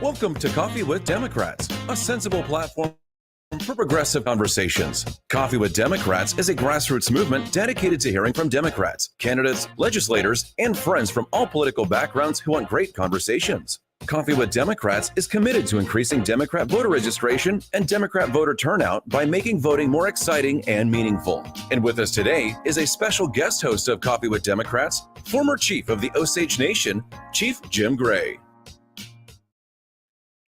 Welcome to Coffee with Democrats, a sensible platform for progressive conversations. Coffee with Democrats is a grassroots movement dedicated to hearing from Democrats, candidates, legislators, and friends from all political backgrounds who want great conversations. Coffee with Democrats is committed to increasing Democrat voter registration and Democrat voter turnout by making voting more exciting and meaningful. And with us today is a special guest host of Coffee with Democrats, former chief of the Osage Nation, Chief Jim Gray.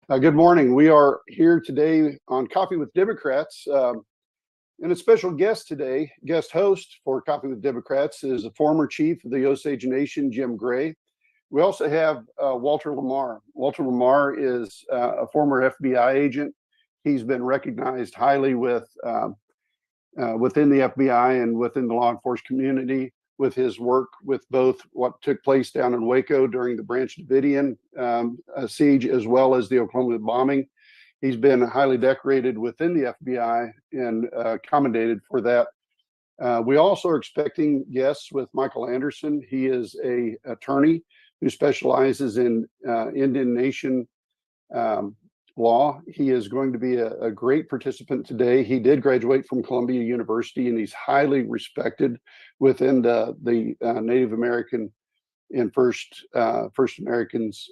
Good morning. We are here today on Coffee with Democrats. And a special guest today, guest host for Coffee with Democrats is a former chief of the Osage Nation, Jim Gray. We also have Walter Lamar. Walter Lamar is a former FBI agent. He's been recognized highly within the FBI and within the law enforcement community with his work with both what took place down in Waco during the Branch Davidian siege, as well as the Oklahoma bombing. He's been highly decorated within the FBI and commended for that. We also are expecting guests with Michael Anderson. He is an attorney who specializes in Indian Nation law. He is going to be a great participant today. He did graduate from Columbia University, and he's highly respected within the Native American and First Americans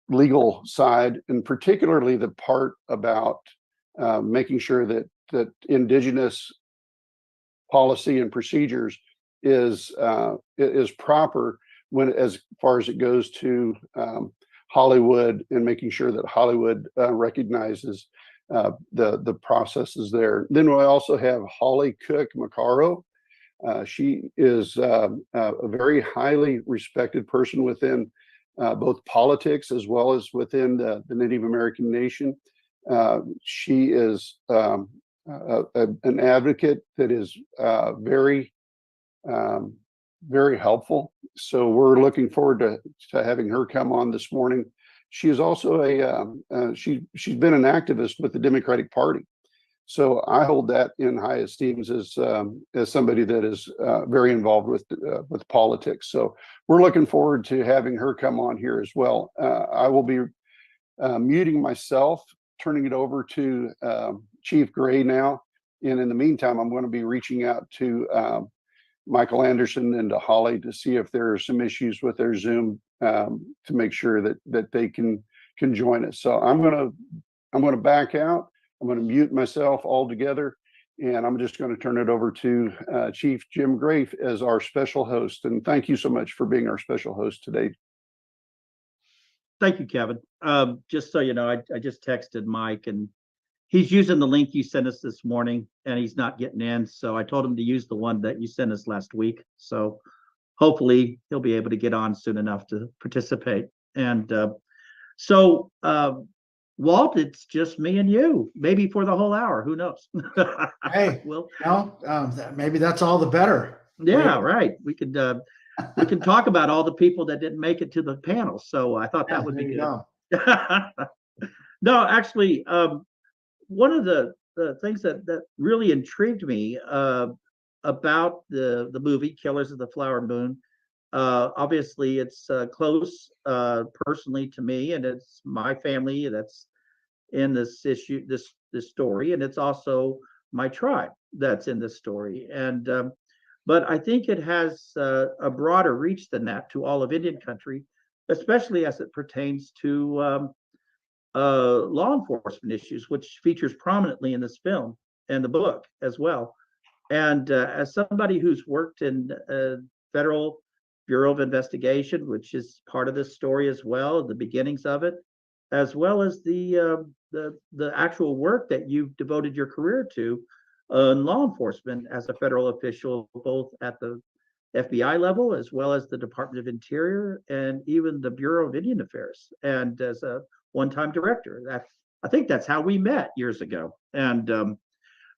legal side, and particularly the part about making sure that indigenous policy and procedures is proper when as far as it goes to Hollywood, and making sure that Hollywood recognizes the processes there. Then we also have Holly Cook Macarro. She is a very highly respected person within both politics as well as within the Native American Nation. She is an advocate that is very helpful. So we're looking forward to having her come on this morning. She is also she's been an activist with the Democratic Party. So I hold that in high esteem as somebody that is very involved with politics. So we're looking forward to having her come on here as well. I will be muting myself, turning it over to Chief Gray now. And in the meantime, I'm going to be reaching out to Michael Anderson and to Holly to see if there are some issues with their Zoom to make sure that they can join us. So I'm going to back out. I'm going to mute myself altogether, and I'm just going to turn it over to Chief Jim Gray as our special host. And thank you so much for being our special host today. Thank you, Kevin. Just so you know, I just texted Mike, and he's using the link you sent us this morning, and he's not getting in. So I told him to use the one that you sent us last week. So hopefully he'll be able to get on soon enough to participate. And Walt, it's just me and you, maybe for the whole hour. Who knows? Hey, well, maybe that's all the better. Yeah, right. We can talk about all the people that didn't make it to the panel. So I thought that would be good. No, actually, one of the things that really intrigued me about the movie Killers of the Flower Moon, obviously it's close personally to me, and it's my family that's in this issue, this story, and it's also my tribe that's in this story. And but I think it has a broader reach than that to all of Indian country, especially as it pertains to law enforcement issues, which features prominently in this film and the book as well. And as somebody who's worked in Federal Bureau of Investigation, which is part of this story as well, the beginnings of it, as well as the actual work that you've devoted your career to in law enforcement as a federal official, both at the FBI level as well as the Department of Interior and even the Bureau of Indian Affairs, and as a one-time director. I think that's how we met years ago. And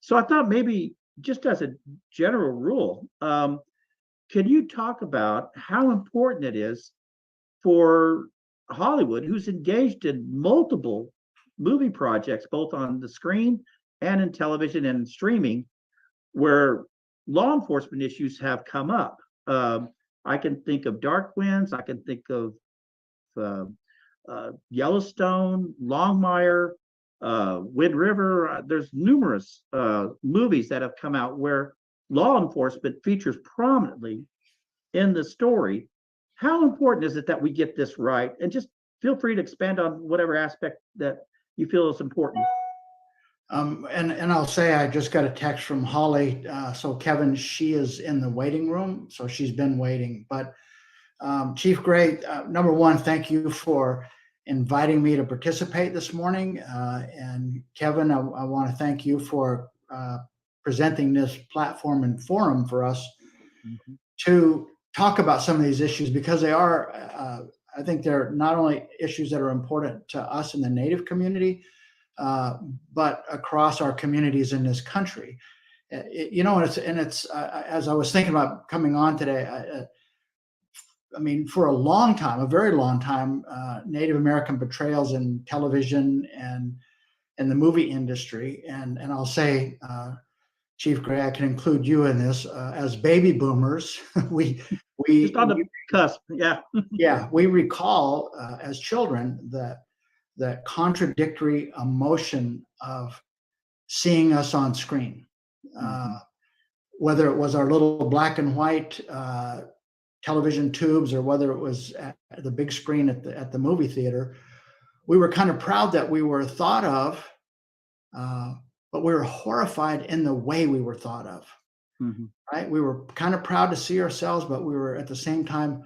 so I thought maybe just as a general rule, can you talk about how important it is for Hollywood, who's engaged in multiple movie projects, both on the screen and in television and in streaming, where law enforcement issues have come up? I can think of Dark Winds. I can think of Yellowstone, Longmire, Wind River. There's numerous movies that have come out where law enforcement features prominently in the story. How important is it that we get this right? And just feel free to expand on whatever aspect that you feel is important. And I'll say I just got a text from Holly. So Kevin, she is in the waiting room, so she's been waiting. But Chief Gray, number one, thank you for inviting me to participate this morning. And Kevin, I want to thank you for presenting this platform and forum for us to talk about some of these issues, because they are, I think they're not only issues that are important to us in the Native community, but across our communities in this country. You know, and it's as I was thinking about coming on today, I mean, for a long time, a very long time, Native American portrayals in television and in the movie industry, and I'll say, Chief Gray, I can include you in this, as baby boomers, we Just on the cusp, yeah. yeah, we recall as children that contradictory emotion of seeing us on screen, whether it was our little black and white television tubes or whether it was at the big screen at the movie theater. We were kind of proud that we were thought of, but we were horrified in the way we were thought of. Right? We were kind of proud to see ourselves, but we were at the same time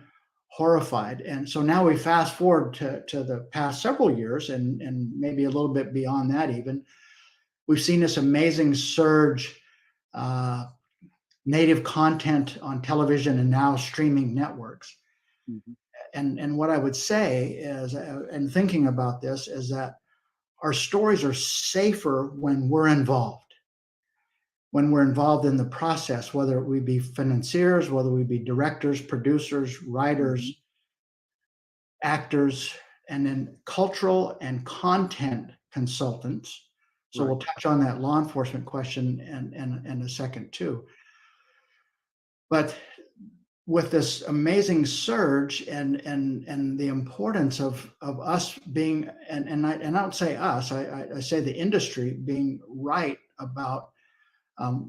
horrified. And so now we fast forward to the past several years and maybe a little bit beyond that even. We've seen this amazing surge, Native content on television and now streaming networks. And what I would say is, and thinking about this, is that our stories are safer when we're involved. When we're involved in the process, whether we be financiers, whether we be directors, producers, writers, actors, and then cultural and content consultants. So we'll touch on that law enforcement question in a second too. But with this amazing surge and the importance of us being, and I don't say us, I say the industry being right about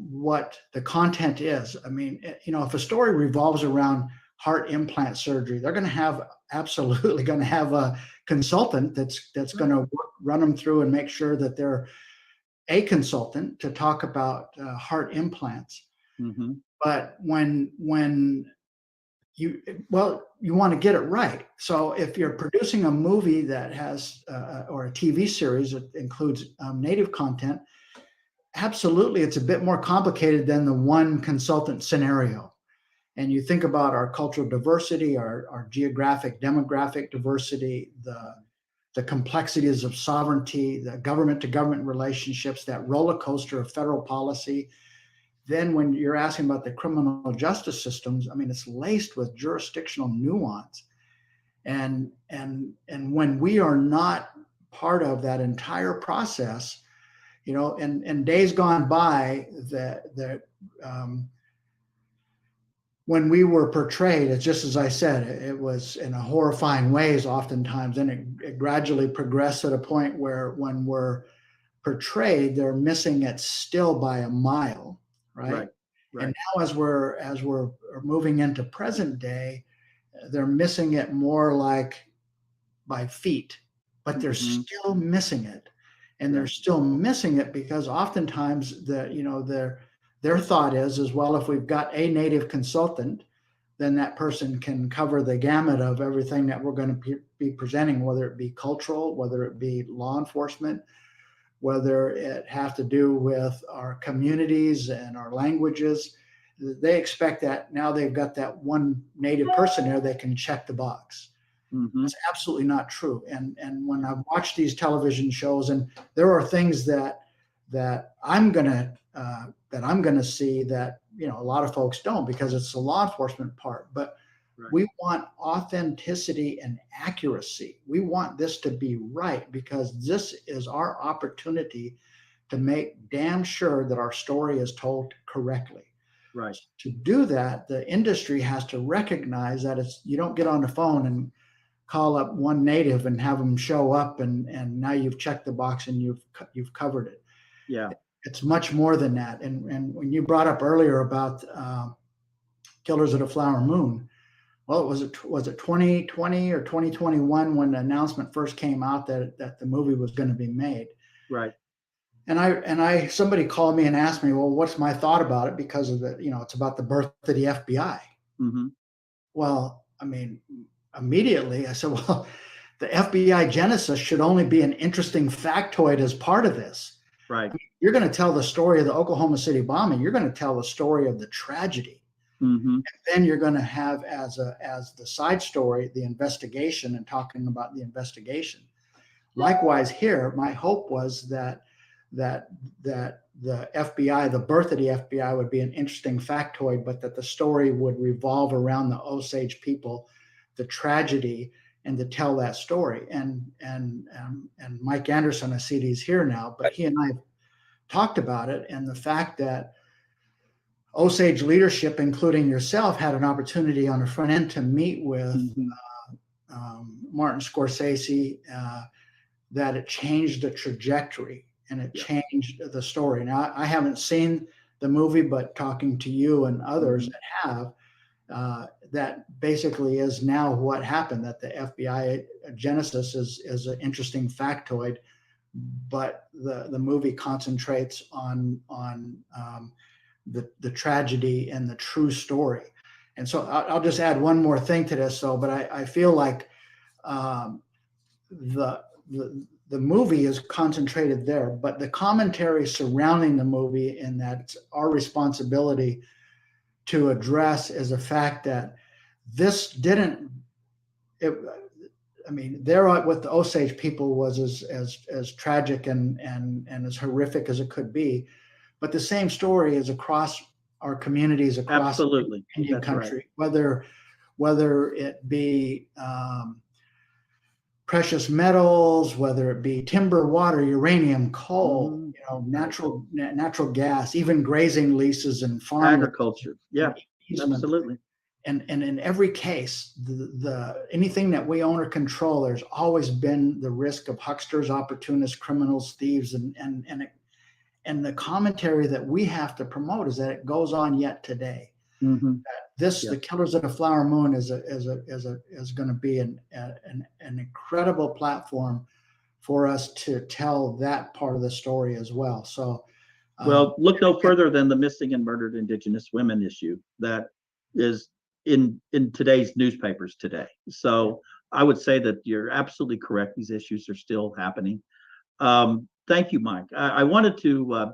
what the content is. I mean, you know, if a story revolves around heart implant surgery, they're going to have absolutely going to have a consultant that's going to run them through and make sure that they're a consultant to talk about heart implants. But when you want to get it right. So if you're producing a movie that has or a TV series that includes Native content, absolutely, it's a bit more complicated than the one consultant scenario. And you think about our cultural diversity, our geographic, demographic diversity, the complexities of sovereignty, the government to government relationships, that roller coaster of federal policy. Then when you're asking about the criminal justice systems, I mean, it's laced with jurisdictional nuance. And when we are not part of that entire process, you know, and days gone by that when we were portrayed, it's just as I said, it was in a horrifying ways oftentimes, and it gradually progressed at a point where when we're portrayed, they're missing it still by a mile, right? And now as we're moving into present day, they're missing it more like by feet, but they're still missing it. And they're still missing it because oftentimes their thought is, well, if we've got a Native consultant, then that person can cover the gamut of everything that we're going to be presenting, whether it be cultural, whether it be law enforcement, whether it have to do with our communities and our languages. They expect that now they've got that one Native person there, they can check the box. That's absolutely not true. And when I've watched these television shows, and there are things that I'm gonna see that, you know, a lot of folks don't, because it's the law enforcement part. But we want authenticity and accuracy. We want this to be right, because this is our opportunity to make damn sure that our story is told correctly. To do that, the industry has to recognize that you don't get on the phone and call up one native and have them show up, and now you've checked the box and you've covered it. Yeah. It's much more than that. And when you brought up earlier about Killers of the Flower Moon, well, was it 2020 or 2021 when the announcement first came out that the movie was going to be made? Right. And somebody called me and asked me, well, what's my thought about it? Because of it's about the birth of the FBI. Mm-hmm. Well, I mean, immediately I said, well, the FBI genesis should only be an interesting factoid as part of this. Right. I mean, you're going to tell the story of the Oklahoma City bombing. You're going to tell the story of the tragedy. Mm-hmm. And then you're going to have as the side story, the investigation and talking about the investigation. Likewise here, my hope was that the FBI, the birth of the FBI would be an interesting factoid, but that the story would revolve around the Osage people, the tragedy, and to tell that story. And Mike Anderson, I see he's here now, but he and I have talked about it, and the fact that Osage leadership, including yourself, had an opportunity on the front end to meet with Martin Scorsese, that it changed the trajectory and it changed the story. Now, I haven't seen the movie, but talking to you and others that have, that basically is now what happened, that the FBI genesis is an interesting factoid, but the movie concentrates on the tragedy and the true story. And so I'll just add one more thing to this, but I feel like the movie is concentrated there, but the commentary surrounding the movie, and that's our responsibility to address, is the fact that this didn't. I mean, there with the Osage people was as tragic and as horrific as it could be, but the same story is across our communities, across Absolutely. Indian That's country, right. whether it be precious metals, whether it be timber, water, uranium, coal, natural gas, even grazing leases and farm agriculture. Yeah, absolutely. And in every case, the anything that we own or control, there's always been the risk of hucksters, opportunists, criminals, thieves, and the commentary that we have to promote is that it goes on yet today. Mm-hmm. The Killers of the Flower Moon is going to be an incredible platform for us to tell that part of the story as well. So, well, look no further than the missing and murdered Indigenous women issue that is in today's newspapers today. So I would say that you're absolutely correct. These issues are still happening. Thank you, Mike. I wanted to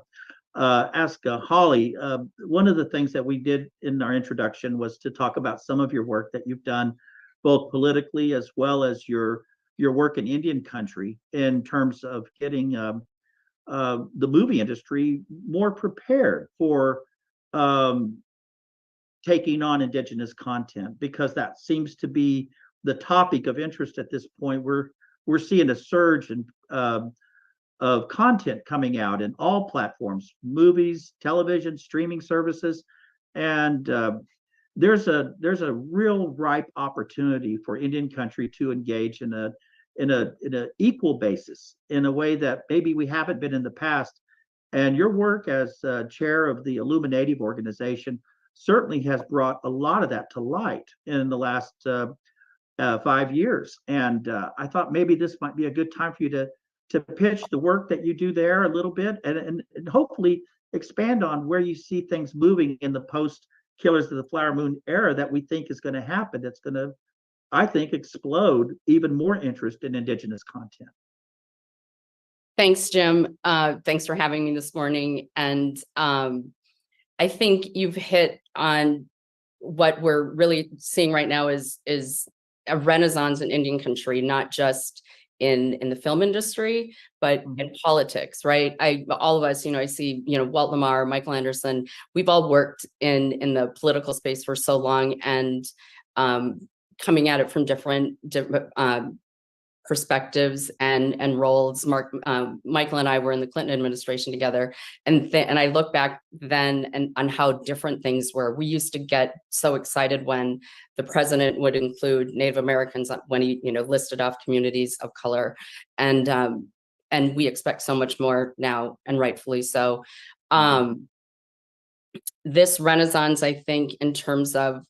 ask Holly, one of the things that we did in our introduction was to talk about some of your work that you've done, both politically as well as your work in Indian country, in terms of getting the movie industry more prepared for taking on Indigenous content, because that seems to be the topic of interest at this point. We're seeing a surge in of content coming out in all platforms, movies, television, streaming services, and there's a real ripe opportunity for Indian country to engage in a equal basis, in a way that maybe we haven't been in the past. And your work as chair of the Illuminative organization certainly has brought a lot of that to light in the last 5 years. And I thought maybe this might be a good time for you to pitch the work that you do there a little bit, and hopefully expand on where you see things moving in the post Killers of the Flower Moon era that we think is going to happen. That's going to, I think, explode even more interest in Indigenous content. Thanks, Jim. Thanks for having me this morning. And I think you've hit on what we're really seeing right now is a renaissance in Indian country, not just in the film industry, but in politics, right? All of us, I see, Walt Lamar, Michael Anderson, we've all worked in the political space for so long, and coming at it from different perspectives and roles. Michael and I were in the Clinton administration together, and I look back then and on how different things were. We used to get so excited when the president would include Native Americans when he, listed off communities of color, and we expect so much more now, and rightfully so. This renaissance, I think, in terms of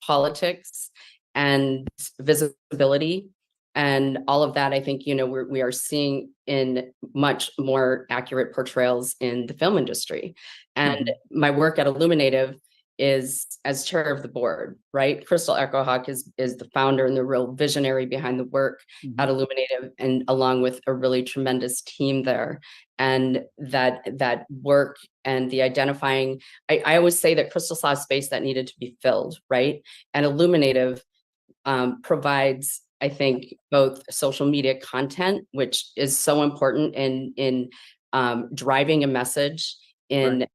politics and visibility and all of that, I think, we are seeing in much more accurate portrayals in the film industry. And my work at Illuminative is as chair of the board, right? Crystal Echohawk is the founder and the real visionary behind the work at Illuminative, and along with a really tremendous team there. And that work and the identifying, I always say that Crystal saw a space that needed to be filled, right? And Illuminative provides, I think, both social media content, which is so important in driving a message, in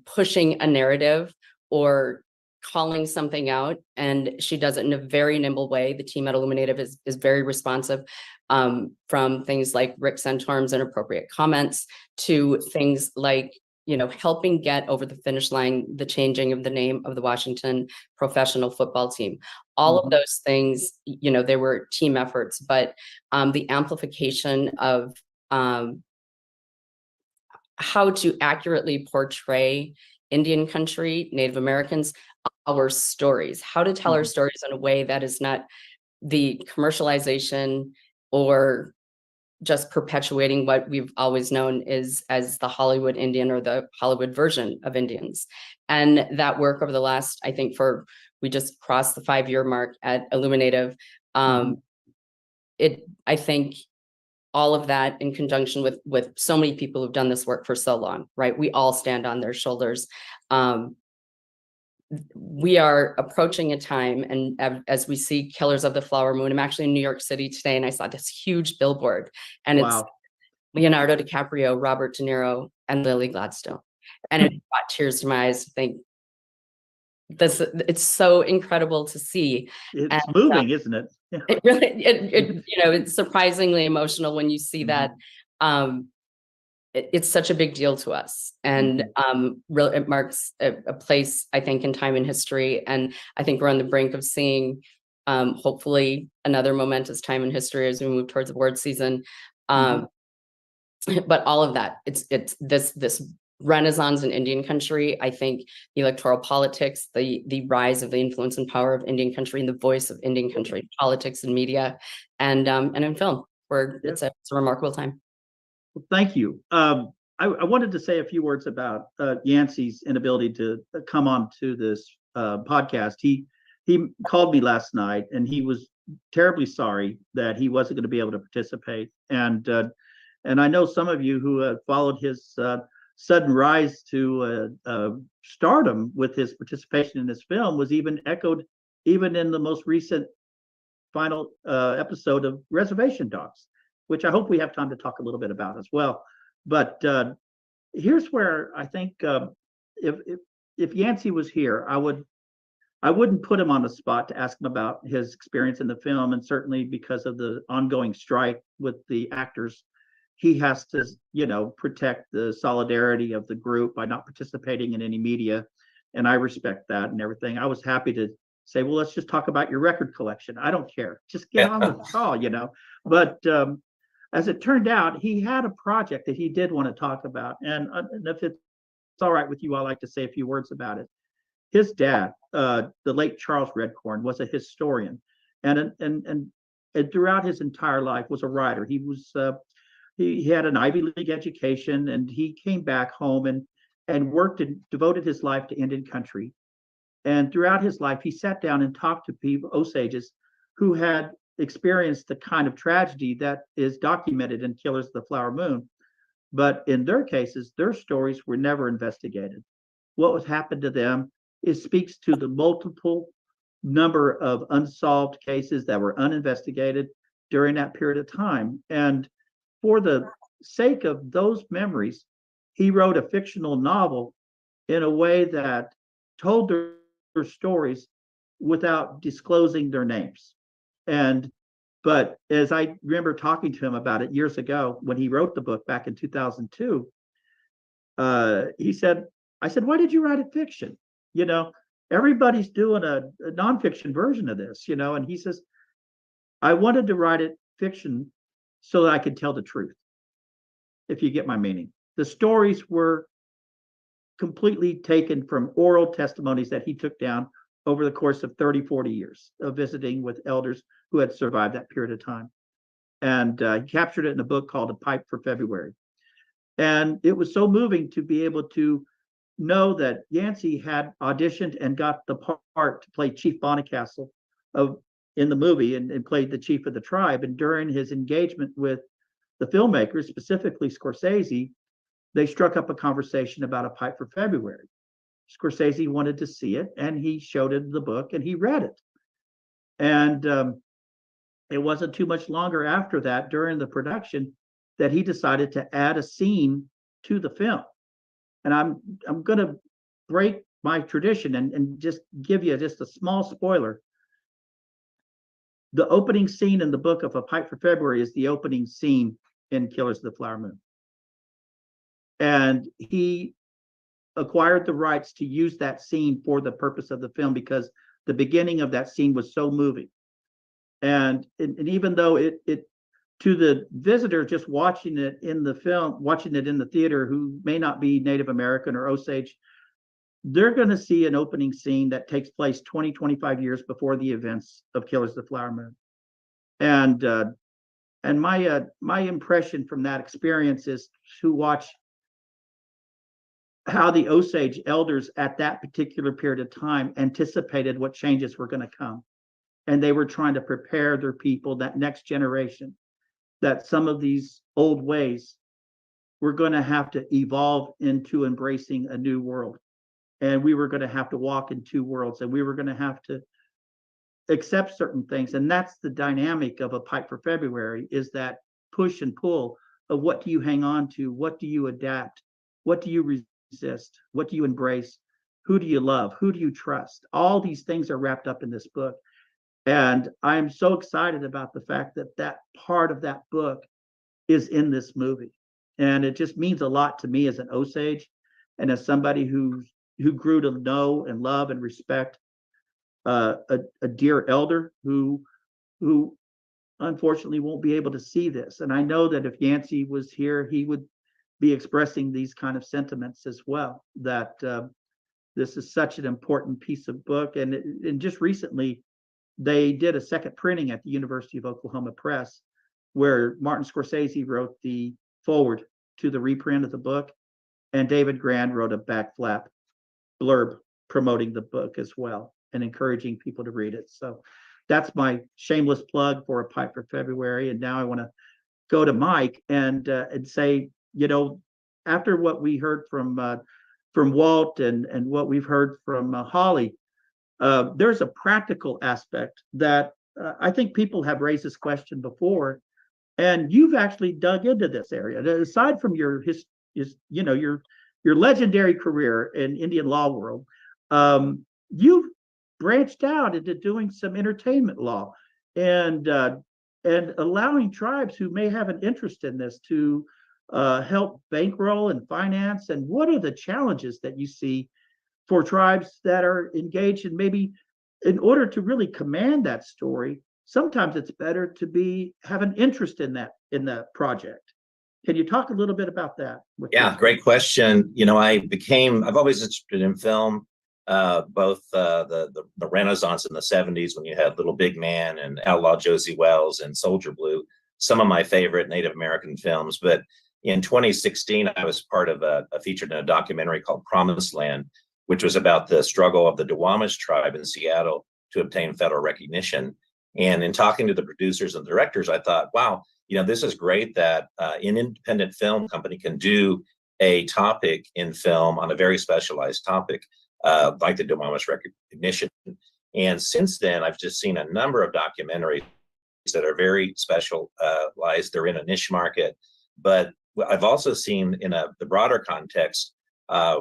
pushing a narrative or calling something out. And she does it in a very nimble way. The team at Illuminative is very responsive, from things like Rick Santorum's inappropriate comments to things like, helping get over the finish line the changing of the name of the Washington professional football team. All of those things, they were team efforts, but the amplification of how to accurately portray Indian country, Native Americans, our stories, how to tell our stories in a way that is not the commercialization or just perpetuating what we've always known is as the Hollywood Indian or the Hollywood version of Indians. And that work over the last, I think we just crossed the 5-year mark at Illuminative. I think all of that in conjunction with so many people who've done this work for so long, right? We all stand on their shoulders. We are approaching a time, and as we see Killers of the Flower Moon, I'm actually in New York City today, and I saw this huge billboard, and it's Leonardo DiCaprio, Robert De Niro, and Lily Gladstone. And it brought tears to my eyes to think, it's so incredible to see. It's moving, isn't it? Yeah. It really, it's surprisingly emotional when you see that. It's such a big deal to us, and really it marks a place, I think, in time and history. And I think we're on the brink of seeing, hopefully, another momentous time in history as we move towards award season. But all of that, it's this renaissance in Indian country. I think the electoral politics, the rise of the influence and power of Indian country, and the voice of Indian country politics and media, and in film, where it's a remarkable time. Well, thank you. I wanted to say a few words about Yancey's inability to come on to this podcast. He called me last night, and he was terribly sorry that he wasn't going to be able to participate. And I know some of you who have followed his sudden rise to stardom with his participation in this film was even echoed even in the most recent final episode of Reservation Dogs, which I hope we have time to talk a little bit about as well. But here's where I think if Yancey was here, I wouldn't put him on the spot to ask him about his experience in the film, and certainly because of the ongoing strike with the actors, he has to, protect the solidarity of the group by not participating in any media, and I respect that and everything. I was happy to say, well, let's just talk about your record collection. I don't care. Just get on the call, But as it turned out, he had a project that he did want to talk about. And if it's all right with you, I'd like to say a few words about it. His dad, the late Charles Redcorn, was a historian, and throughout his entire life was a writer. He was he had an Ivy League education, and he came back home and worked and devoted his life to Indian country. And throughout his life, he sat down and talked to people, Osages, who had experienced the kind of tragedy that is documented in Killers of the Flower Moon. But in their cases, their stories were never investigated. What was happened to them, it speaks to the multiple number of unsolved cases that were uninvestigated during that period of time. And for the sake of those memories, he wrote a fictional novel in a way that told their stories without disclosing their names. And But as I remember talking to him about it years ago when he wrote the book back in 2002, he said, I said, why did you write it fiction? You know, everybody's doing a nonfiction version of this, you know, and he says, I wanted to write it fiction so that I could tell the truth, if you get my meaning. The stories were completely taken from oral testimonies that he took down over the course of 30, 40 years of visiting with elders who had survived that period of time. And he captured it in a book called A Pipe for February. And it was so moving to be able to know that Yancey had auditioned and got the part to play Chief Bonnicastle in the movie and played the chief of the tribe. And during his engagement with the filmmakers, specifically Scorsese, they struck up a conversation about A Pipe for February. Scorsese wanted to see it, and he showed him the book, and he read it. And it wasn't too much longer after that, during the production, that he decided to add a scene to the film. And I'm going to break my tradition and just give you just a small spoiler. The opening scene in the book of A Pipe for February is the opening scene in Killers of the Flower Moon. And he acquired the rights to use that scene for the purpose of the film because the beginning of that scene was so moving. And even though it to the visitor just watching it in the film, watching it in the theater, who may not be Native American or Osage, they're going to see an opening scene that takes place 20, 25 years before the events of Killers of the Flower Moon. And my impression from that experience is to watch how the Osage elders at that particular period of time anticipated what changes were going to come. And they were trying to prepare their people, that next generation, that some of these old ways were going to have to evolve into embracing a new world. And we were going to have to walk in two worlds, and we were going to have to accept certain things. And that's the dynamic of A Pipe for February, is that push and pull of what do you hang on to? What do you adapt? What do you resist? What do you embrace? Who do you love? Who do you trust? All these things are wrapped up in this book. And I'm so excited about the fact that that part of that book is in this movie. And it just means a lot to me as an Osage and as somebody who grew to know and love and respect a dear elder who unfortunately won't be able to see this. And I know that if Yancey was here, he would be expressing these kind of sentiments as well, that this is such an important piece of book. And just recently, they did a second printing at the University of Oklahoma Press, where Martin Scorsese wrote the foreword to the reprint of the book, and David Grand wrote a back flap blurb promoting the book as well and encouraging people to read it. So that's my shameless plug for A Pipe for February. And now I want to go to Mike and say, you know, after what we heard from Walt and what we've heard from Holly, there's a practical aspect that I think people have raised this question before, and you've actually dug into this area. Aside from your legendary career in Indian law world, you've branched out into doing some entertainment law and allowing tribes who may have an interest in this to help bankroll and finance. And what are the challenges that you see for tribes that are engaged in, maybe in order to really command that story? Sometimes it's better to have an interest in that project. Can you talk a little bit about that? Yeah, great question. You know, I've always interested in film, both the Renaissance in the 70s when you had Little Big Man and Outlaw Josie Wells and Soldier Blue, some of my favorite Native American films. But in 2016, I was part of featured in a documentary called Promised Land, which was about the struggle of the Duwamish tribe in Seattle to obtain federal recognition. And in talking to the producers and directors, I thought, wow, you know, this is great that an independent film company can do a topic in film on a very specialized topic, like the Duwamish recognition. And since then, I've just seen a number of documentaries that are very specialized. They're in a niche market. But I've also seen in the broader context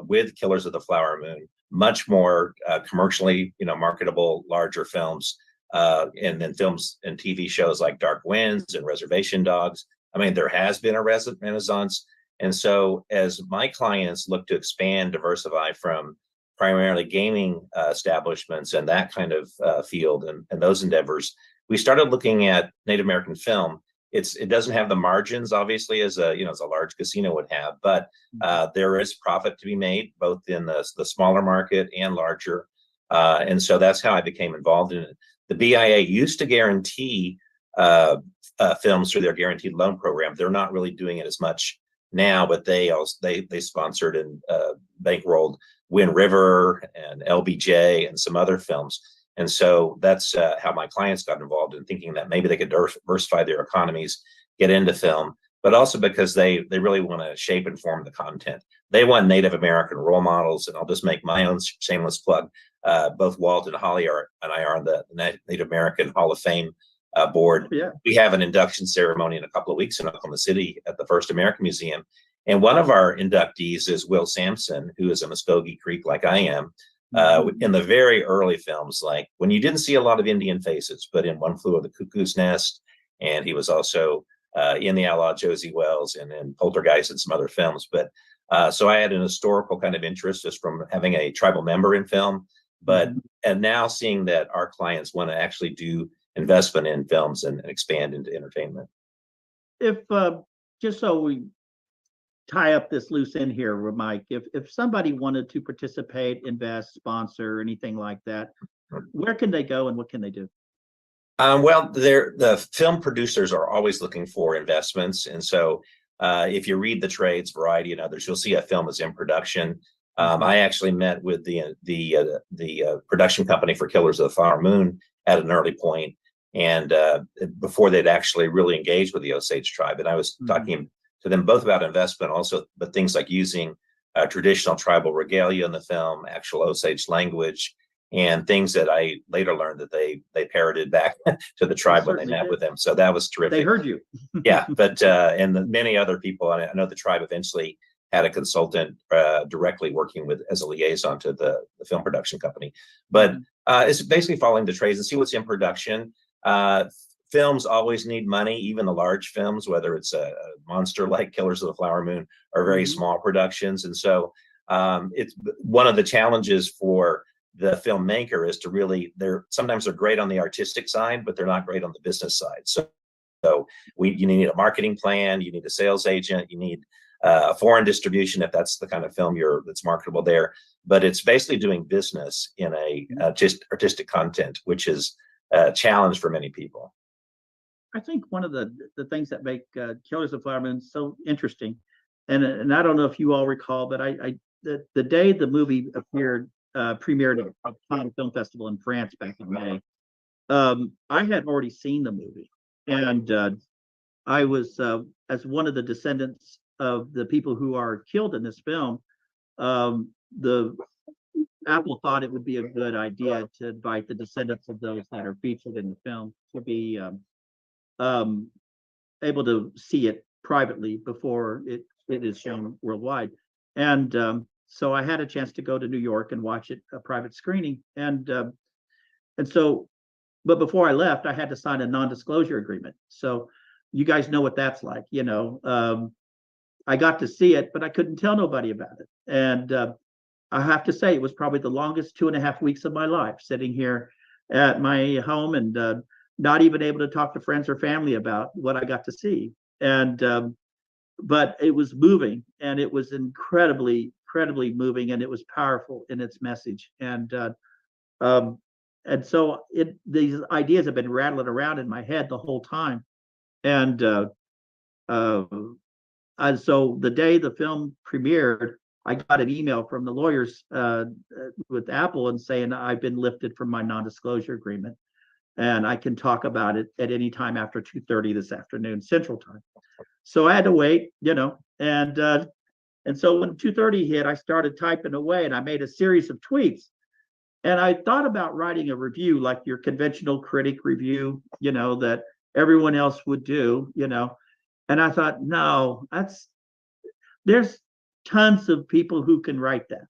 with Killers of the Flower Moon, much more commercially, marketable, larger films and then films and TV shows like Dark Winds and Reservation Dogs. I mean, there has been a renaissance. And so as my clients look to expand, diversify from primarily gaming establishments and that kind of field and those endeavors, we started looking at Native American film. It doesn't have the margins, obviously, as a large casino would have, but there is profit to be made both in the smaller market and larger. And so that's how I became involved in it. The BIA used to guarantee films through their guaranteed loan program. They're not really doing it as much now, but they sponsored and bankrolled Wind River and LBJ and some other films. And so that's how my clients got involved in thinking that maybe they could diversify their economies, get into film, but also because they really want to shape and form the content. They want Native American role models, and I'll just make my own shameless plug. Both Walt and Holly and I are on the Native American Hall of Fame board. Yeah. We have an induction ceremony in a couple of weeks in Oklahoma City at the First American Museum. And one of our inductees is Will Sampson, who is a Muskogee Creek like I am. In the very early films, like when you didn't see a lot of Indian faces, but in One Flew Over the Cuckoo's Nest, and he was also in The Outlaw Josie Wells and in Poltergeist and some other films. But so I had an historical kind of interest just from having a tribal member in film, but and now seeing that our clients want to actually do investment in films and expand into entertainment. If just so we tie up this loose end here, Mike, if somebody wanted to participate, invest, sponsor, anything like that, where can they go and what can they do? Well, the film producers are always looking for investments, and so if you read the trades, Variety, and others, you'll see a film is in production. I actually met with the production company for Killers of the Flower Moon at an early point, and before they'd actually really engaged with the Osage tribe, and I was talking to them both about investment, also, but things like using traditional tribal regalia in the film, actual Osage language, and things that I later learned that they parroted back to the tribe when they met with them. So that was terrific. They heard you. Yeah, but and many other people, I know the tribe eventually had a consultant directly working with as a liaison to the film production company. But it's basically following the trades and see what's in production. Films always need money, even the large films, whether it's a monster like Killers of the Flower Moon or very small productions. And so it's one of the challenges for the filmmaker is to really, sometimes they're great on the artistic side, but they're not great on the business side. So you need a marketing plan, you need a sales agent, you need a foreign distribution if that's the kind of film that's marketable there. But it's basically doing business in just artistic content, which is a challenge for many people. I think one of the things that make Killers of the Flower Moon so interesting, and I don't know if you all recall, but the day the movie premiered at Cannes Film Festival in France back in May, I had already seen the movie, and I was as one of the descendants of the people who are killed in this film. The Apple thought it would be a good idea to invite the descendants of those that are featured in the film to be able to see it privately before it is shown worldwide. And so I had a chance to go to New York and watch it, a private screening. And so, but before I left, I had to sign a non-disclosure agreement. So you guys know what that's like, I got to see it, but I couldn't tell nobody about it. And I have to say, it was probably the longest 2.5 weeks of my life, sitting here at my home and not even able to talk to friends or family about what I got to see. And but it was moving, and it was incredibly moving, and it was powerful in its message. And so these ideas have been rattling around in my head the whole time. And so the day the film premiered, I got an email from the lawyers with Apple and saying I've been lifted from my non-disclosure agreement, and I can talk about it at any time after 2:30 this afternoon Central Time. So I had to wait, and so when 2:30 hit, I started typing away, and I made a series of tweets. And I thought about writing a review, like your conventional critic review, that everyone else would do, And I thought, no, there's tons of people who can write that,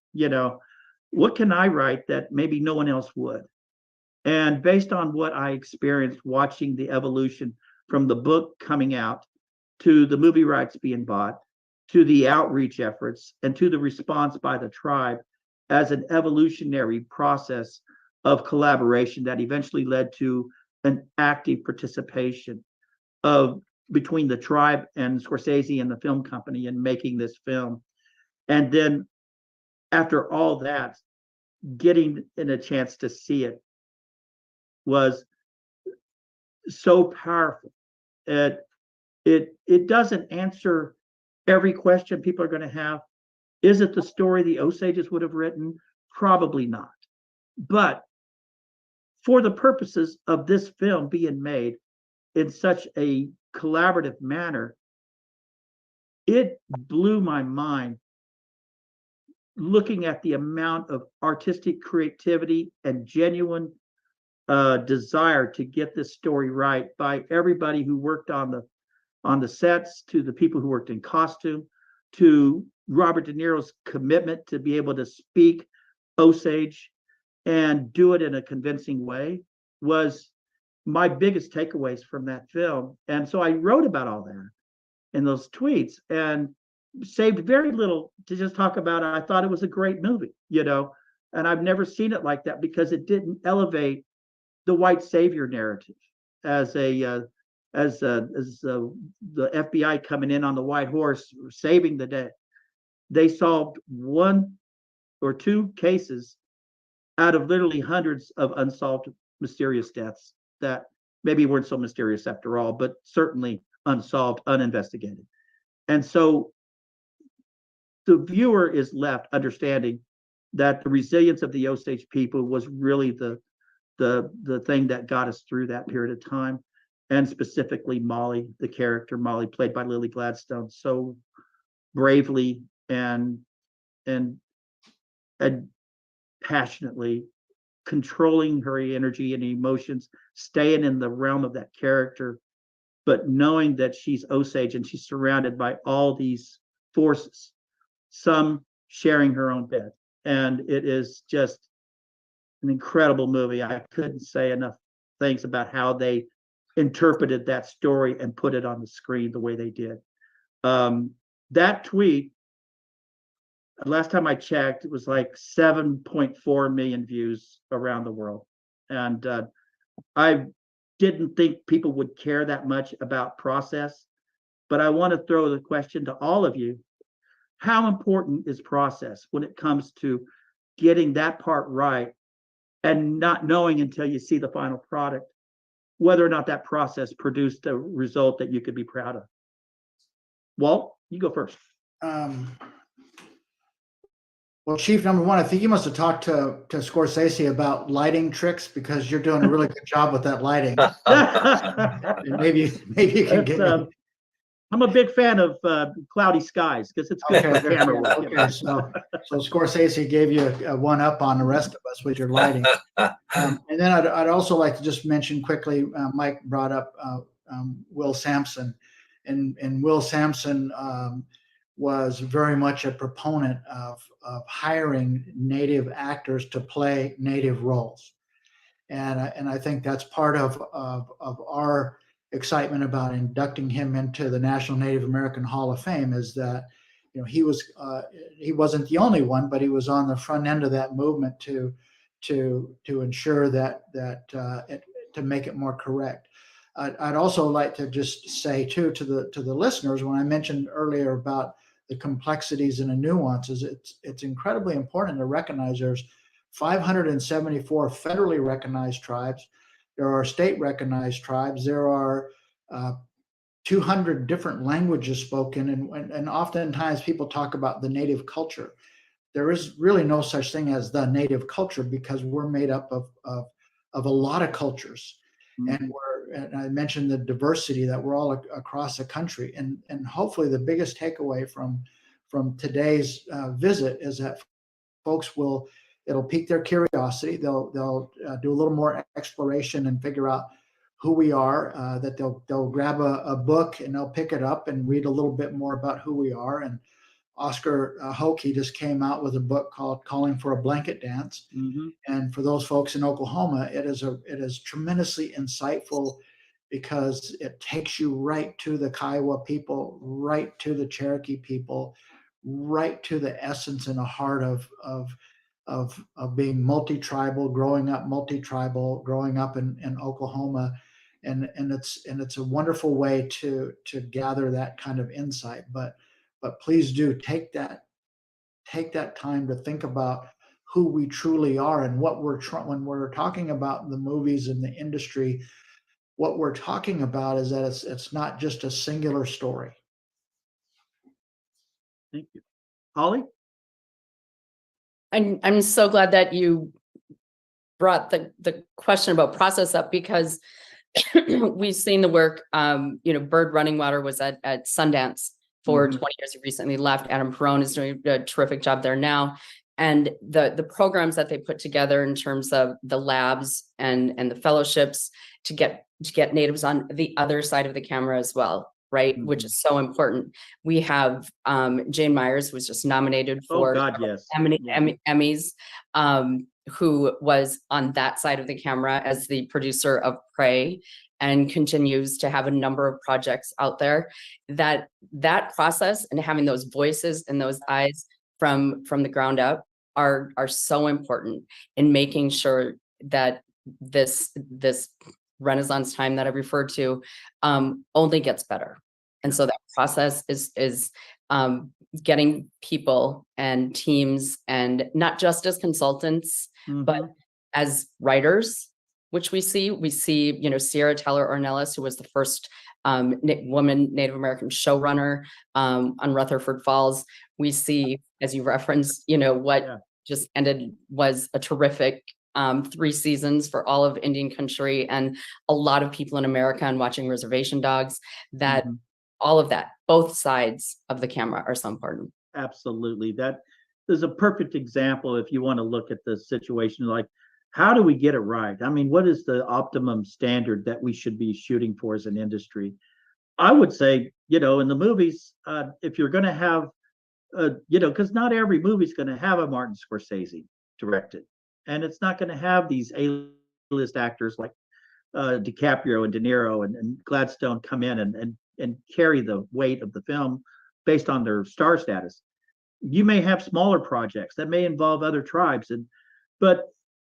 What can I write that maybe no one else would? And based on what I experienced watching the evolution from the book coming out to the movie rights being bought, to the outreach efforts, and to the response by the tribe as an evolutionary process of collaboration that eventually led to an active participation of between the tribe and Scorsese and the film company in making this film. And then after all that, getting in a chance to see it was so powerful. It doesn't answer every question people are going to have. Is it the story the Osages would have written? Probably not. But for the purposes of this film being made in such a collaborative manner, it blew my mind looking at the amount of artistic creativity and genuine desire to get this story right by everybody who worked on the sets, to the people who worked in costume, to Robert De Niro's commitment to be able to speak Osage and do it in a convincing way was my biggest takeaways from that film. And so I wrote about all that in those tweets and saved very little to just talk about it. I thought it was a great movie, and I've never seen it like that because it didn't elevate the white savior narrative as the FBI coming in on the white horse saving the day. They solved one or two cases out of literally hundreds of unsolved mysterious deaths that maybe weren't so mysterious after all, but certainly unsolved, uninvestigated. And so the viewer is left understanding that the resilience of the Osage people was really the thing that got us through that period of time, and specifically Molly, the character Molly, played by Lily Gladstone, so bravely and passionately controlling her energy and emotions, staying in the realm of that character, but knowing that she's Osage and she's surrounded by all these forces, some sharing her own bed. And it is just an incredible movie. I couldn't say enough things about how they interpreted that story and put it on the screen the way they did. That tweet, last time I checked, it was like 7.4 million views around the world. And I didn't think people would care that much about process, but I want to throw the question to all of you. How important is process when it comes to getting that part right and not knowing until you see the final product whether or not that process produced a result that you could be proud of? Walt, you go first. Well, Chief, number one, I think you must have talked to Scorsese about lighting tricks because you're doing a really good job with that lighting. And maybe you can get me. I'm a big fan of cloudy skies because it's good for camera work. Okay, so Scorsese gave you a one up on the rest of us with your lighting. And then I'd also like to just mention quickly, Mike brought up Will Sampson, and Will Sampson was very much a proponent of hiring Native actors to play Native roles. And I think that's part of our excitement about inducting him into the National Native American Hall of Fame, is that he wasn't the only one, but he was on the front end of that movement to ensure that to make it more correct. I'd also like to just say too to the listeners, when I mentioned earlier about the complexities and the nuances, it's incredibly important to recognize there's 574 federally recognized tribes. There are state recognized tribes. There are 200 different languages spoken, and oftentimes people talk about the native culture. There is really no such thing as the native culture because we're made up of a lot of cultures. Mm-hmm. And I mentioned the diversity that we're all across the country. And hopefully the biggest takeaway from today's visit is that folks it'll pique their curiosity. They'll do a little more exploration and figure out who we are, that they'll grab a book and they'll pick it up and read a little bit more about who we are. And Oscar Hoke just came out with a book called Calling for a Blanket Dance. And for those folks in Oklahoma, it is tremendously insightful because it takes you right to the Kiowa people, right to the Cherokee people, right to the essence and the heart of being multi-tribal, growing up multi-tribal, growing up in Oklahoma. And it's a wonderful way to gather that kind of insight. But please do take that time to think about who we truly are and what when we're talking about the movies and the industry, what we're talking about is that it's not just a singular story. Thank you. Holly? I'm so glad that you brought the question about process up, because we've seen the work. Bird Running Water was at Sundance for 20 years. He recently left. Adam Perrone is doing a terrific job there now. And the programs that they put together in terms of the labs and the fellowships to get natives on the other side of the camera as well, right? Which is so important. We have Jane Myers, who was just nominated for Emmys, who was on that side of the camera as the producer of Prey, and continues to have a number of projects out there. That process and having those voices and those eyes from the ground up are so important in making sure that this Renaissance time that I've referred to only gets better. And so that process is getting people and teams, and not just as consultants, but as writers, which we see, Sierra Teller Ornelas, who was the first woman Native American showrunner on Rutherford Falls. We see, as you referenced, what just ended was a terrific 3 seasons for all of Indian country, and a lot of people in America, and watching Reservation Dogs, that all of that, both sides of the camera are so important. Absolutely. That is a perfect example. If you want to look at the situation, like, how do we get it right? I mean, what is the optimum standard that we should be shooting for as an industry? I would say, in the movies, if you're going to have, because not every movie is going to have a Martin Scorsese directed, and it's not going to have these A-list actors like DiCaprio and De Niro and Gladstone come in and carry the weight of the film based on their star status. You may have smaller projects that may involve other tribes, but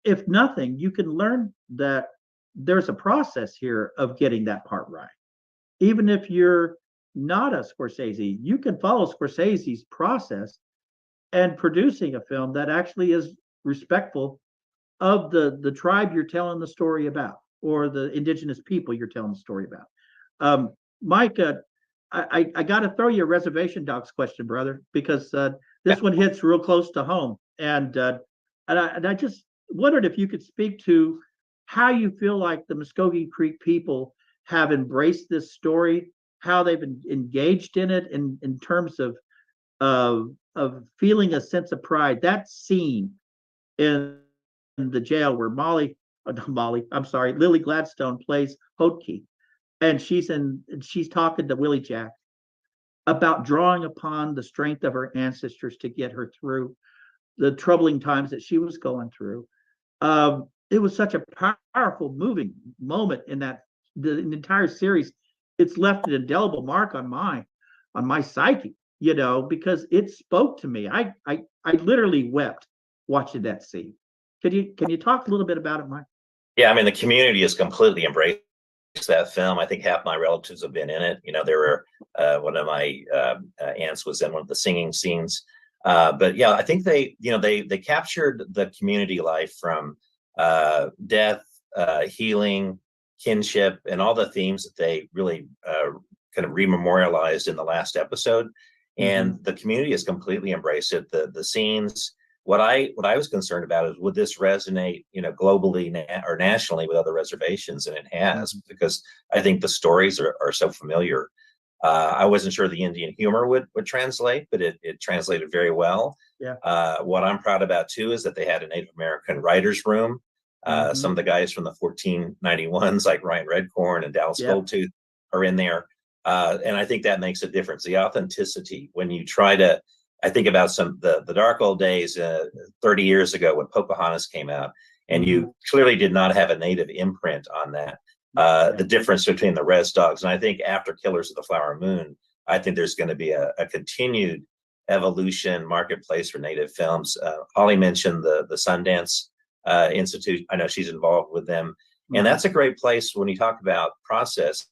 if nothing, you can learn that there's a process here of getting that part right. Even if you're not a Scorsese, you can follow Scorsese's process and producing a film that actually is respectful of the tribe you're telling the story about, or the indigenous people you're telling the story about. Mike, I got to throw you a Reservation Dogs question, brother, because this one hits real close to home. And I just wondered if you could speak to how you feel like the Muskogee Creek people have embraced this story, how they've engaged in it in terms of feeling a sense of pride. That scene in the jail where Lily Gladstone plays Hodke, and she's talking to Willie Jack about drawing upon the strength of her ancestors to get her through the troubling times that she was going through. It was such a powerful, moving moment in that the entire series. It's left an indelible mark on my psyche, because it spoke to me. I literally wept watching that scene. Can you talk a little bit about it, Mike? Yeah, I mean, the community has completely embraced that film. I think half my relatives have been in it. There were one of my aunts was in one of the singing scenes. But yeah, I think they captured the community life from death, healing, kinship, and all the themes that they really kind of rememorialized in the last episode. And the community has completely embraced it. The scenes. What I was concerned about is, would this resonate, globally or nationally with other reservations? And it has, because I think the stories are so familiar. I wasn't sure the Indian humor would translate, but it translated very well. Yeah. What I'm proud about too is that they had a Native American writers' room. Some of the guys from the 1491s, like Ryan Redcorn and Dallas Goldtooth, are in there. And I think that makes a difference. The authenticity, when you try to I think about the dark old days 30 years ago when Pocahontas came out, and you clearly did not have a native imprint on that. The difference between the res dogs, and I think after Killers of the Flower Moon, I think there's going to be a continued evolution marketplace for native films. Holly mentioned the Sundance Institute. I know she's involved with them, and that's a great place when you talk about process.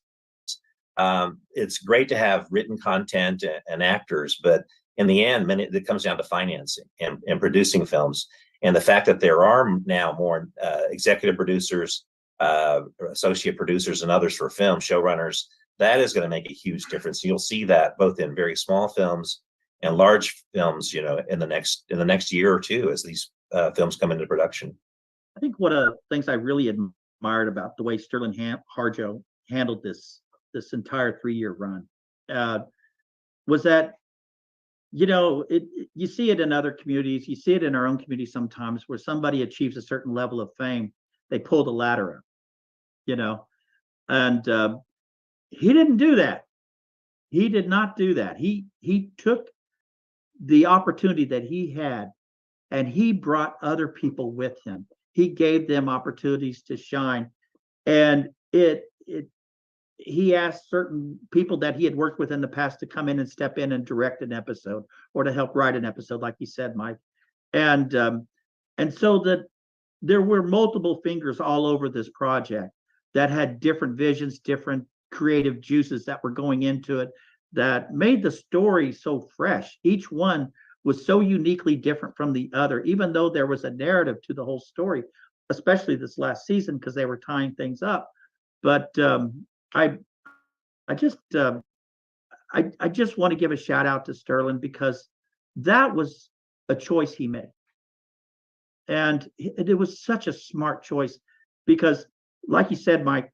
It's great to have written content and actors, but in the end, it comes down to financing and producing films. And the fact that there are now more executive producers, associate producers, and others for film, showrunners, that is going to make a huge difference. You'll see that both in very small films and large films, you know, in the next year or two as these films come into production. I think one of the things I really admired about the way Sterling Harjo handled this entire 3-year run was that, you know, you see it in other communities, you see it in our own community sometimes, where somebody achieves a certain level of fame, they pull the ladder up, you know, and he didn't do that. He did not do that. He took the opportunity that he had, and he brought other people with him. He gave them opportunities to shine, and he asked certain people that he had worked with in the past to come in and step in and direct an episode or to help write an episode, like you said, Mike. And so that there were multiple fingers all over this project that had different visions, different creative juices that were going into it, that made the story so fresh. Each one was so uniquely different from the other, even though there was a narrative to the whole story, especially this last season, because they were tying things up. But I just want to give a shout out to Sterling, because that was a choice he made. And it was such a smart choice, because like you said, Mike,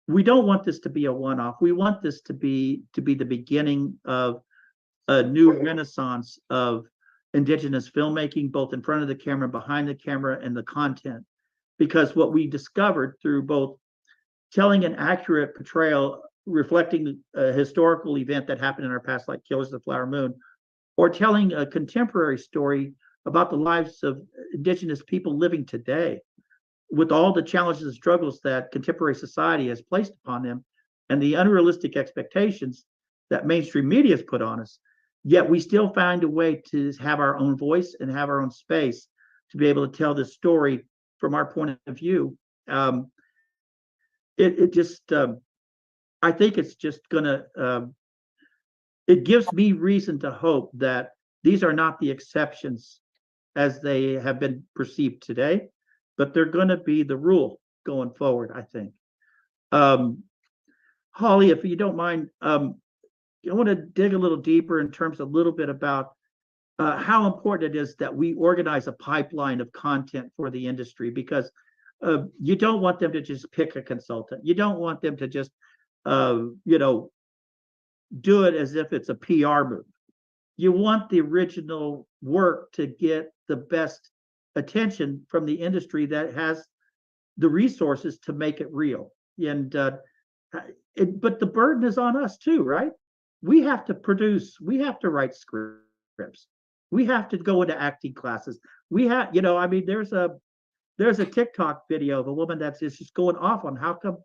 we don't want this to be a one-off. We want this to be the beginning of a new renaissance of Indigenous filmmaking, both in front of the camera, behind the camera, and the content. Because what we discovered through both telling an accurate portrayal, reflecting a historical event that happened in our past, like Killers of the Flower Moon, or telling a contemporary story about the lives of Indigenous people living today, with all the challenges and struggles that contemporary society has placed upon them, and the unrealistic expectations that mainstream media has put on us. Yet we still find a way to have our own voice and have our own space to be able to tell this story from our point of view. I think it's just gonna, it gives me reason to hope that these are not the exceptions as they have been perceived today, but they're gonna be the rule going forward, I think. Holly, if you don't mind, I want to dig a little deeper in terms of a little bit about how important it is that we organize a pipeline of content for the industry, because you don't want them to just pick a consultant. You don't want them to just, do it as if it's a PR move. You want the original work to get the best attention from the industry that has the resources to make it real. And but the burden is on us too, right? We have to produce, we have to write scripts, we have to go into acting classes. We have, there's a TikTok video of a woman that's just going off on how come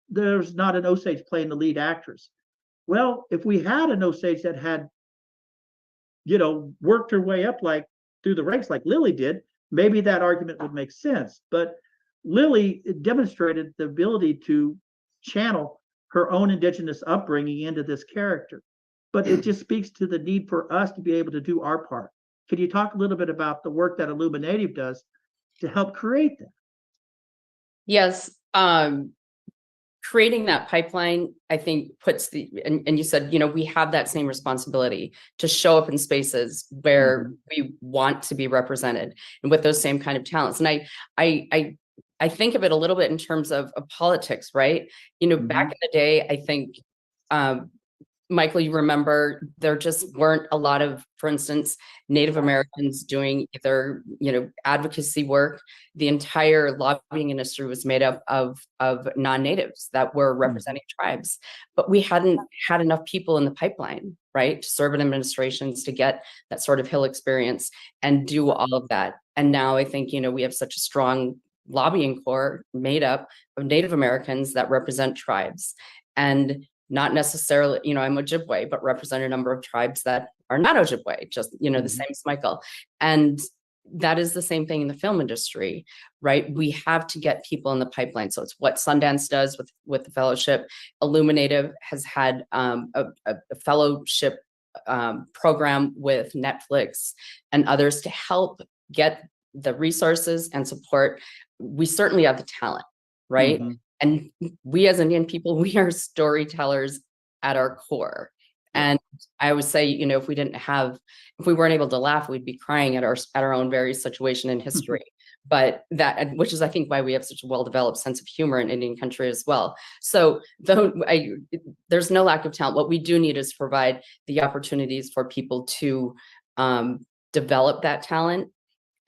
there's not an Osage playing the lead actress. Well, if we had an Osage that had, worked her way up like through the ranks like Lily did, maybe that argument would make sense. But Lily demonstrated the ability to channel her own Indigenous upbringing into this character. But it just speaks to the need for us to be able to do our part. Can you talk a little bit about the work that Illuminative does to help create that? Yes. Creating that pipeline, I think, puts and you said, we have that same responsibility to show up in spaces where we want to be represented and with those same kind of talents. And I think of it a little bit in terms of politics, right? Back in the day, I think Michael, you remember there just weren't a lot of, for instance, Native Americans doing either, advocacy work. The entire lobbying industry was made up of non-natives that were representing tribes, but we hadn't had enough people in the pipeline, right, to serve in administrations, to get that sort of Hill experience and do all of that. And now I think, we have such a strong lobbying corps made up of Native Americans that represent tribes, and not necessarily, I'm Ojibwe, but represent a number of tribes that are not Ojibwe, just, the same as Michael. And that is the same thing in the film industry, right? We have to get people in the pipeline. So it's what Sundance does with the fellowship. Illuminative has had a fellowship program with Netflix and others to help get the resources and support. We certainly have the talent, right? And we as Indian people, we are storytellers at our core. And I always say, if we weren't able to laugh, we'd be crying at our own very situation in history. But which is, I think, why we have such a well-developed sense of humor in Indian country as well. So there's no lack of talent. What we do need is provide the opportunities for people to develop that talent.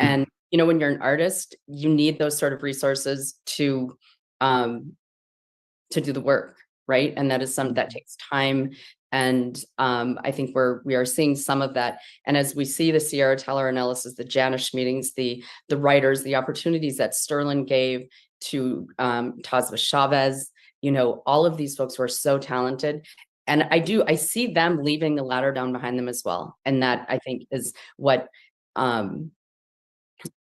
And, when you're an artist, you need those sort of resources to do the work, right? And that is that takes time. And I think we are seeing some of that. And as we see the Sierra Teller analysis, the Janish meetings, the writers, the opportunities that Sterling gave to Tazva Chavez, all of these folks who are so talented. And I see them leaving the ladder down behind them as well. And that, I think, is what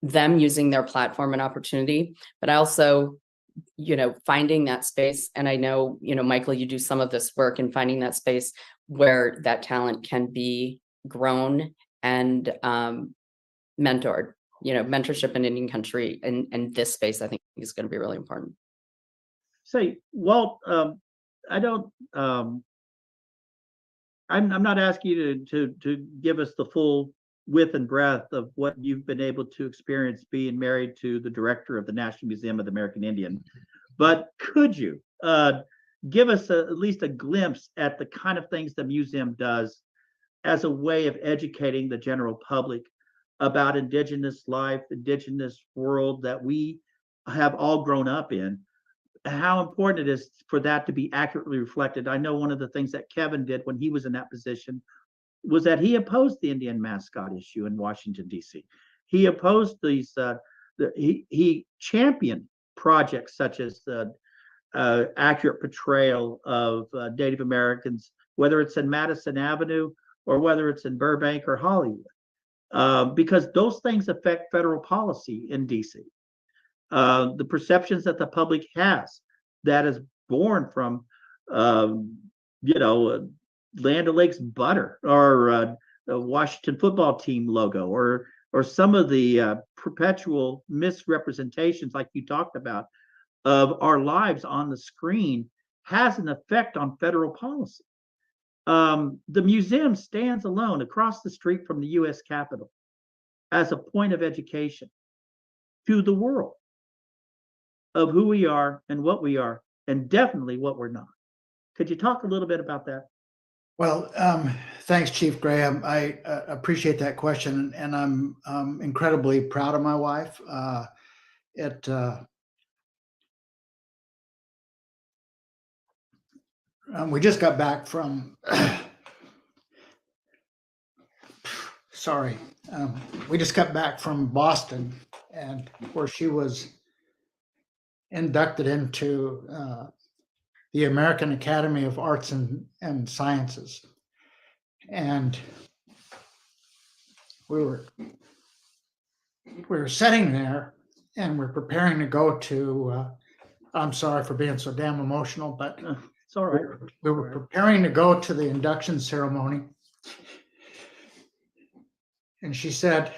them using their platform and opportunity, but I also, finding that space. And I know, Michael, you do some of this work in finding that space where that talent can be grown and mentored. Mentorship in Indian country and this space, I think, is going to be really important. Say, Walt, I don't, I'm not asking you to give us the full width and breadth of what you've been able to experience being married to the director of the National Museum of the American Indian, but could you give us at least a glimpse at the kind of things the museum does as a way of educating the general public about Indigenous life, Indigenous world that we have all grown up in, how important it is for that to be accurately reflected? I know one of the things that Kevin did when he was in that position was that he opposed the Indian mascot issue in Washington, D.C. He opposed these, he championed projects such as the accurate portrayal of Native Americans, whether it's in Madison Avenue or whether it's in Burbank or Hollywood, because those things affect federal policy in D.C. The perceptions that the public has that is born from, Land O'Lakes butter or the Washington football team logo or some of the perpetual misrepresentations like you talked about of our lives on the screen has an effect on federal policy. The museum stands alone across the street from the U.S. Capitol as a point of education to the world of who we are and what we are, and definitely what we're not. Could you talk a little bit about that? Well, thanks, Chief Graham. I appreciate that question, and I'm incredibly proud of my wife. We just got back from, we just got back from Boston, and where she was inducted into the American Academy of Arts and Sciences. And we were sitting there and we're preparing to go to, I'm sorry for being so damn emotional, but it's all right. We were preparing to go to the induction ceremony. And she said,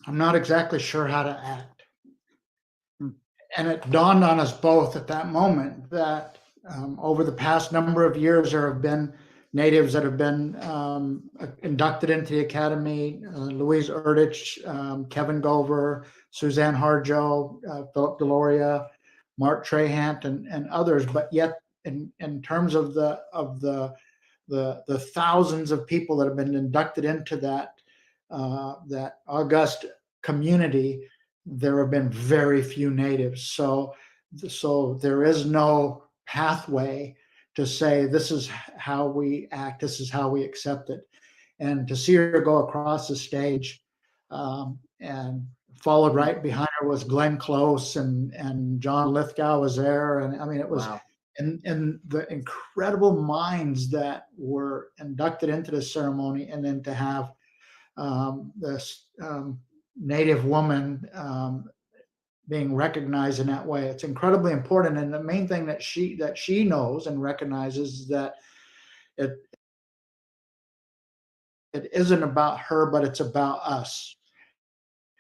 "I'm not exactly sure how to act." And it dawned on us both at that moment that over the past number of years, there have been natives that have been inducted into the academy: Louise Erdich, Kevin Gover, Suzanne Harjo, Philip Deloria, Mark Trahant, and others. But yet in terms of the thousands of people that have been inducted into that august community, there have been very few natives. So there is no pathway to say this is how we act, this is how we accept it. And to see her go across the stage, and followed right behind her was Glenn Close, and John Lithgow was there. And I mean, it was, Wow. and the incredible minds that were inducted into the ceremony, and then to have this Native woman being recognized in that way, it's incredibly important. And the main thing that she knows and recognizes is that it isn't about her, but it's about us.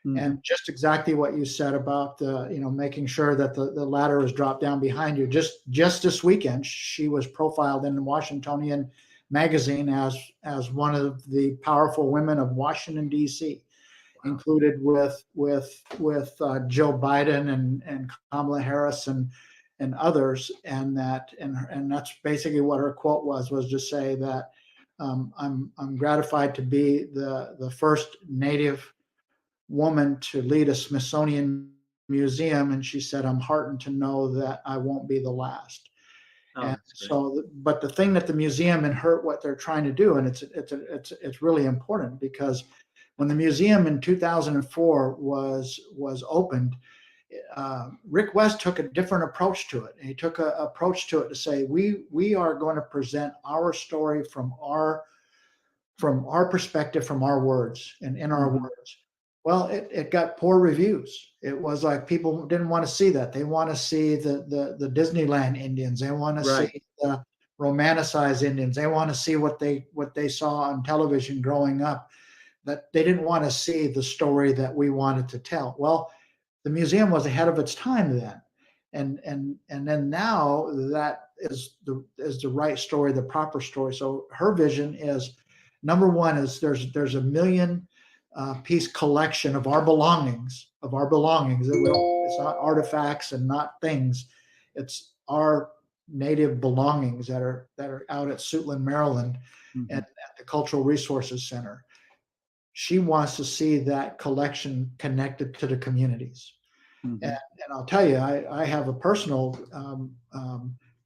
Mm-hmm. And just exactly what you said about the, making sure that the ladder is dropped down behind you. Just this weekend, she was profiled in the Washingtonian magazine as one of the powerful women of Washington, D.C., included with Joe Biden and Kamala Harris and others. And that's basically what her quote was to say that I'm gratified to be the first Native woman to lead a Smithsonian museum, and she said, I'm heartened to know that I won't be the last. And so, but the thing that the museum and what they're trying to do, and it's really important, because when the museum in 2004 was opened, Rick West took a different approach to it. And he took an approach to it to say, we are going to present our story from our perspective, from our words, and in our words. Well, it got poor reviews. It was like people didn't want to see that. They want to see the Disneyland Indians. They want to see the romanticized Indians. They want to see what they saw on television growing up. That they didn't want to see the story that we wanted to tell. Well, the museum was ahead of its time then, and then now that is the right story, the proper story. So her vision is, number one is there's a million piece collection of our belongings. It's not artifacts and not things. It's our Native belongings that are out at Suitland, Maryland, and at the Cultural Resources Center. She wants to see that collection connected to the communities. And I'll tell you, I have a personal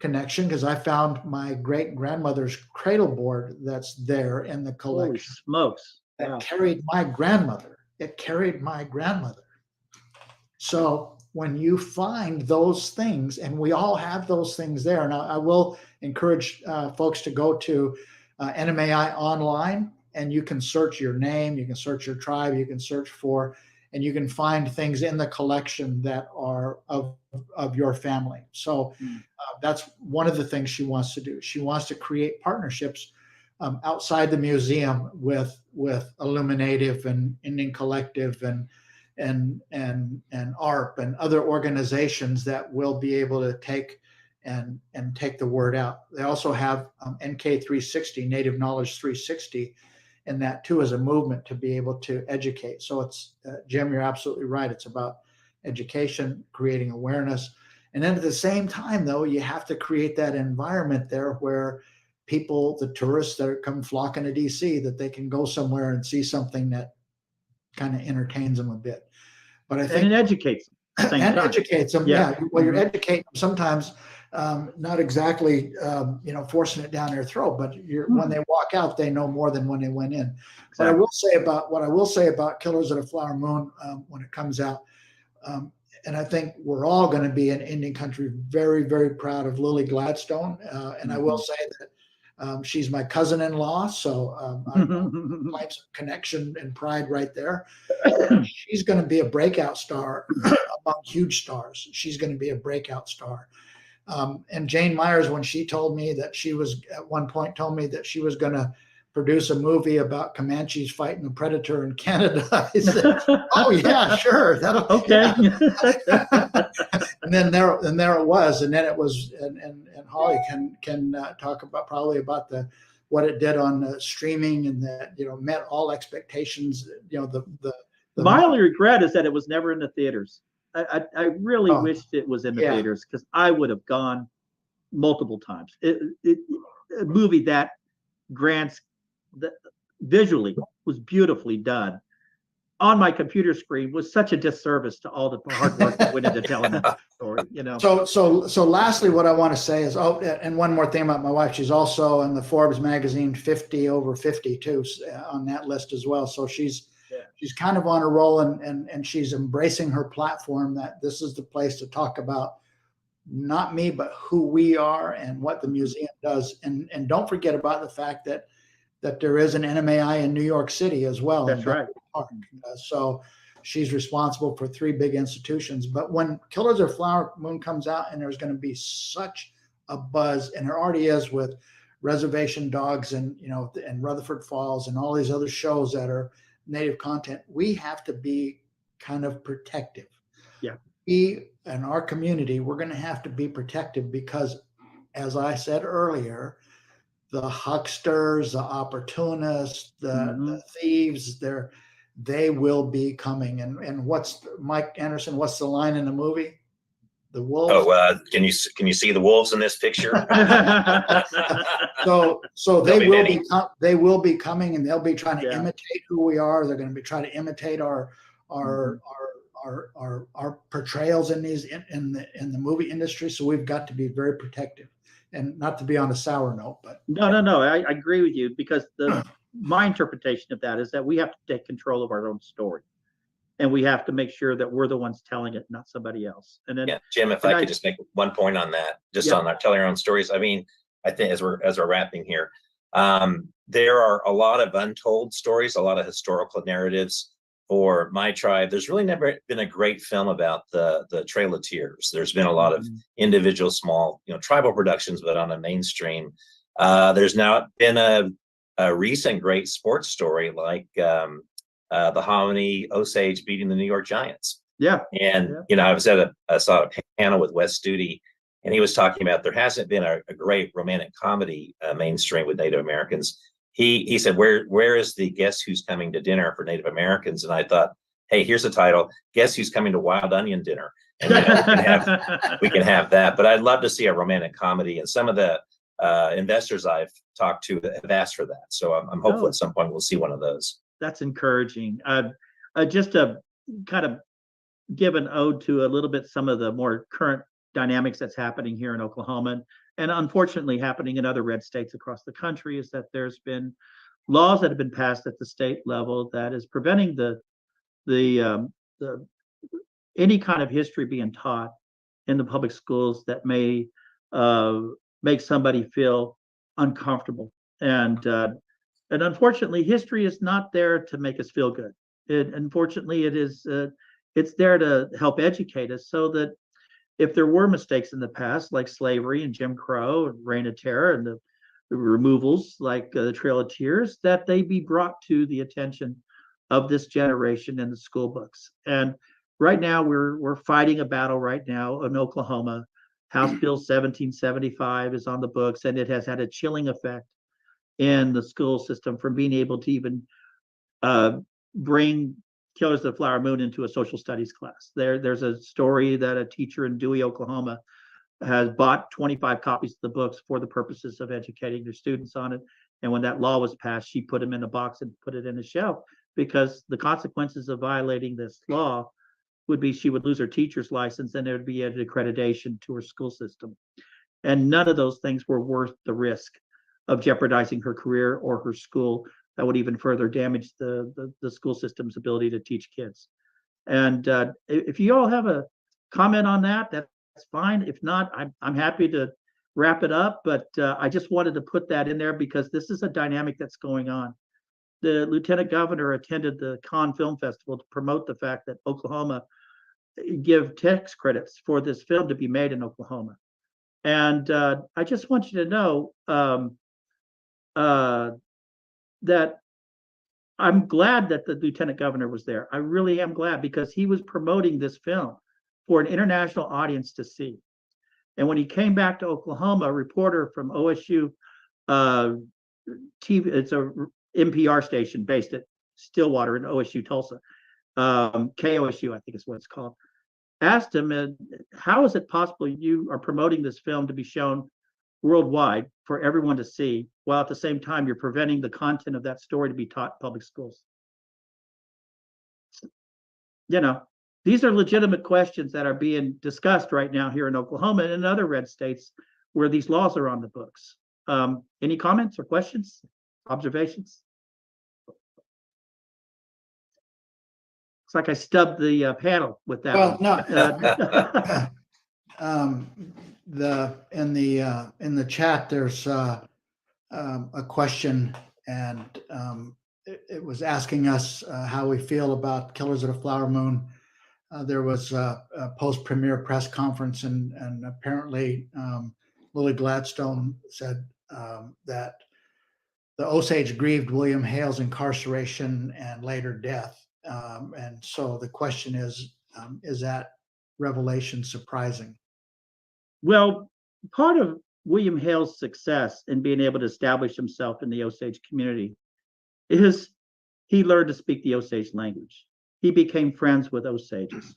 connection, because I found my great grandmother's cradle board that's there in the collection. Holy smokes. That carried my grandmother. It carried my grandmother. So when you find those things, and we all have those things there. Now, I will encourage folks to go to NMAI online, and you can search your name, you can search your tribe, you can search for, and you can find things in the collection that are of your family. So that's one of the things she wants to do. She wants to create partnerships outside the museum with Illuminative and Indian Collective and ARP and other organizations that will be able to take and take the word out. They also have NK 360, Native Knowledge 360, and that too is a movement to be able to educate. So it's, Jim, you're absolutely right. It's about education, creating awareness. And then at the same time, though, you have to create that environment there where people, the tourists that come flocking to DC, that they can go somewhere and see something that kind of entertains them a bit. But I think, and it educates them. Educates them. Yeah. Well, you're educating them sometimes, not exactly, forcing it down their throat, but when they walk out, they know more than when they went in. Exactly. But what I will say about Killers of the Flower Moon, when it comes out, and I think we're all going to be in Indian country very, very proud of Lily Gladstone. And I will say that she's my cousin-in-law, so I claim some connection and pride right there. She's going to be a breakout star among huge stars. She's going to be a breakout star. And Jane Myers, when she told me that she was at one point told me that she was going to produce a movie about Comanches fighting the predator in Canada, I said, "Oh yeah, sure, that'll okay." Yeah. and there it was, and then it was, and Holly can talk about probably about what it did on streaming, and that met all expectations. My only regret is that it was never in the theaters. I really wished it was in the theaters, because I would have gone multiple times. A movie that grants that visually was beautifully done on my computer screen was such a disservice to all the hard work that went into telling that story, you know. So lastly, what I want to say is, oh, and one more thing about my wife, she's also in the Forbes magazine 50 over 50 too, on that list as well. So she's kind of on a roll, and she's embracing her platform, that this is the place to talk about not me, but who we are and what the museum does. And don't forget about the fact that there is an NMAI in New York City as well. That's right. So she's responsible for 3 big institutions. But when Killers of the Flower Moon comes out, and there's going to be such a buzz, and there already is with Reservation Dogs and, you know, and Rutherford Falls and all these other shows that are native content, we have to be kind of protective. Yeah. We and our community, we're going to have to be protective because, as I said earlier, the hucksters, the opportunists, the thieves, they will be coming. And what's Mike Anderson? What's the line in the movie? The wolves. Oh, can you see the wolves in this picture? So they will be coming, and they'll be trying to imitate who we are. They're going to be trying to imitate our portrayals in the movie industry. So we've got to be very protective, and not to be on a sour note, but no, I agree with you, because my interpretation of that is that we have to take control of our own story, and we have to make sure that we're the ones telling it, not somebody else. And then, Jim, if I could just make one point on that, on our telling our own stories. I mean, I think as we're wrapping here, there are a lot of untold stories, a lot of historical narratives for my tribe. There's really never been a great film about the Trail of Tears. There's been a lot of individual small, tribal productions, but on a mainstream. There's now been a recent great sports story like the Hominy Osage beating the New York Giants. Yeah. And, I saw a panel with Wes Studi, and he was talking about there hasn't been a great romantic comedy mainstream with Native Americans. He said, where is the Guess Who's Coming to Dinner for Native Americans? And I thought, hey, here's the title, Guess Who's Coming to Wild Onion Dinner? And we can have that. But I'd love to see a romantic comedy, and some of the investors I've talked to have asked for that. So I'm hopeful at some point we'll see one of those. That's encouraging. Just to kind of give an ode to a little bit some of the more current dynamics that's happening here in Oklahoma, and unfortunately happening in other red states across the country, is that there's been laws that have been passed at the state level that is preventing the any kind of history being taught in the public schools that may make somebody feel uncomfortable. And unfortunately, history is not there to make us feel good. Unfortunately, it's there to help educate us, so that if there were mistakes in the past, like slavery and Jim Crow and Reign of Terror and the removals like the Trail of Tears, that they be brought to the attention of this generation in the school books. And right now, we're fighting a battle right now in Oklahoma. House Bill 1775 is on the books, and it has had a chilling effect in the school system from being able to even bring Killers of the Flower Moon into a social studies class. There's a story that a teacher in Dewey, Oklahoma, has bought 25 copies of the books for the purposes of educating their students on it. And when that law was passed, she put them in a box and put it in a shelf, because the consequences of violating this law would be she would lose her teacher's license, and there would be an accreditation to her school system. And none of those things were worth the risk of jeopardizing her career or her school. That would even further damage the school system's ability to teach kids. And if you all have a comment on that, that's fine. If not, I'm happy to wrap it up. But I just wanted to put that in there, because this is a dynamic that's going on. The lieutenant governor attended the Cannes Film Festival to promote the fact that Oklahoma give tax credits for this film to be made in Oklahoma. And I just want you to know that I'm glad that the lieutenant governor was there. I really am glad, because he was promoting this film for an international audience to see. And when he came back to Oklahoma, a reporter from OSU TV, it's a NPR station based at Stillwater in OSU, Tulsa, KOSU, I think is what it's called, asked him, how is it possible you are promoting this film to be shown worldwide for everyone to see, while at the same time you're preventing the content of that story to be taught in public schools? You know, these are legitimate questions that are being discussed right now here in Oklahoma and in other red states where these laws are on the books. Any comments or questions, observations? Looks like I stubbed the panel with that. Well, one. No. In the chat, there's a question, and it was asking us how we feel about Killers of the Flower Moon. There was a post-premiere press conference, and apparently Lily Gladstone said that the Osage grieved William Hale's incarceration and later death. And so the question is that revelation surprising? Well, part of William Hale's success in being able to establish himself in the Osage community is he learned to speak the Osage language. He became friends with Osages.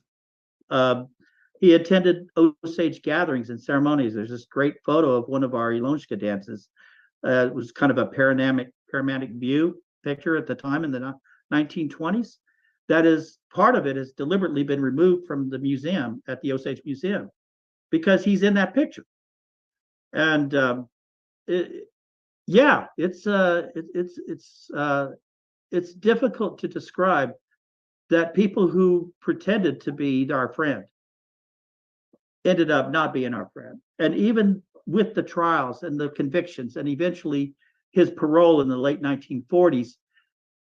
He attended Osage gatherings and ceremonies. There's this great photo of one of our Ilonshka dances. It was kind of a panoramic view picture at the time in the 1920s. That is, part of it has deliberately been removed from the museum at the Osage Museum because he's in that picture. And it's difficult to describe that people who pretended to be our friend ended up not being our friend. And even with the trials and the convictions and eventually his parole in the late 1940s,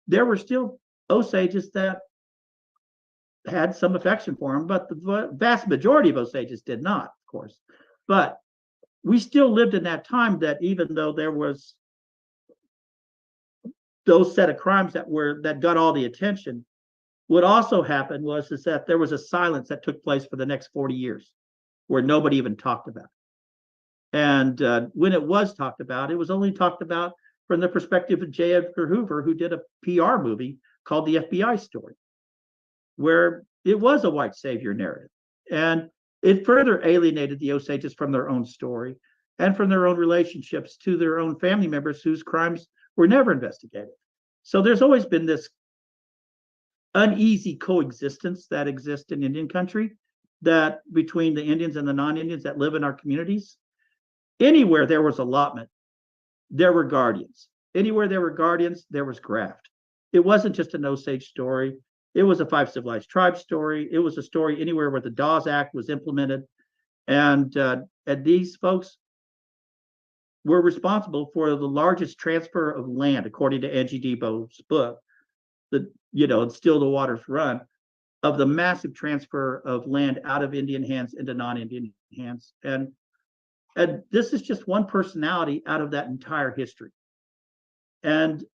there were still Osages that had some affection for him, but the vast majority of Osages did not, of course. But we still lived in that time that even though there was those set of crimes that got all the attention, what also happened was that there was a silence that took place for the next 40 years where nobody even talked about it. And when it was talked about, it was only talked about from the perspective of J. Edgar Hoover, who did a PR movie called The FBI Story, where it was a white savior narrative. And it further alienated the Osages from their own story and from their own relationships to their own family members whose crimes were never investigated. So there's always been this uneasy coexistence that exists in Indian country, that between the Indians and the non-Indians that live in our communities. Anywhere there was allotment, there were guardians. Anywhere there were guardians, there was graft. It wasn't just an Osage story. It was a Five Civilized Tribes story. It was a story anywhere where the Dawes Act was implemented. And these folks were responsible for the largest transfer of land, according to Angie Debo's book, and Still the Waters Run, of the massive transfer of land out of Indian hands into non-Indian hands. And this is just one personality out of that entire history. And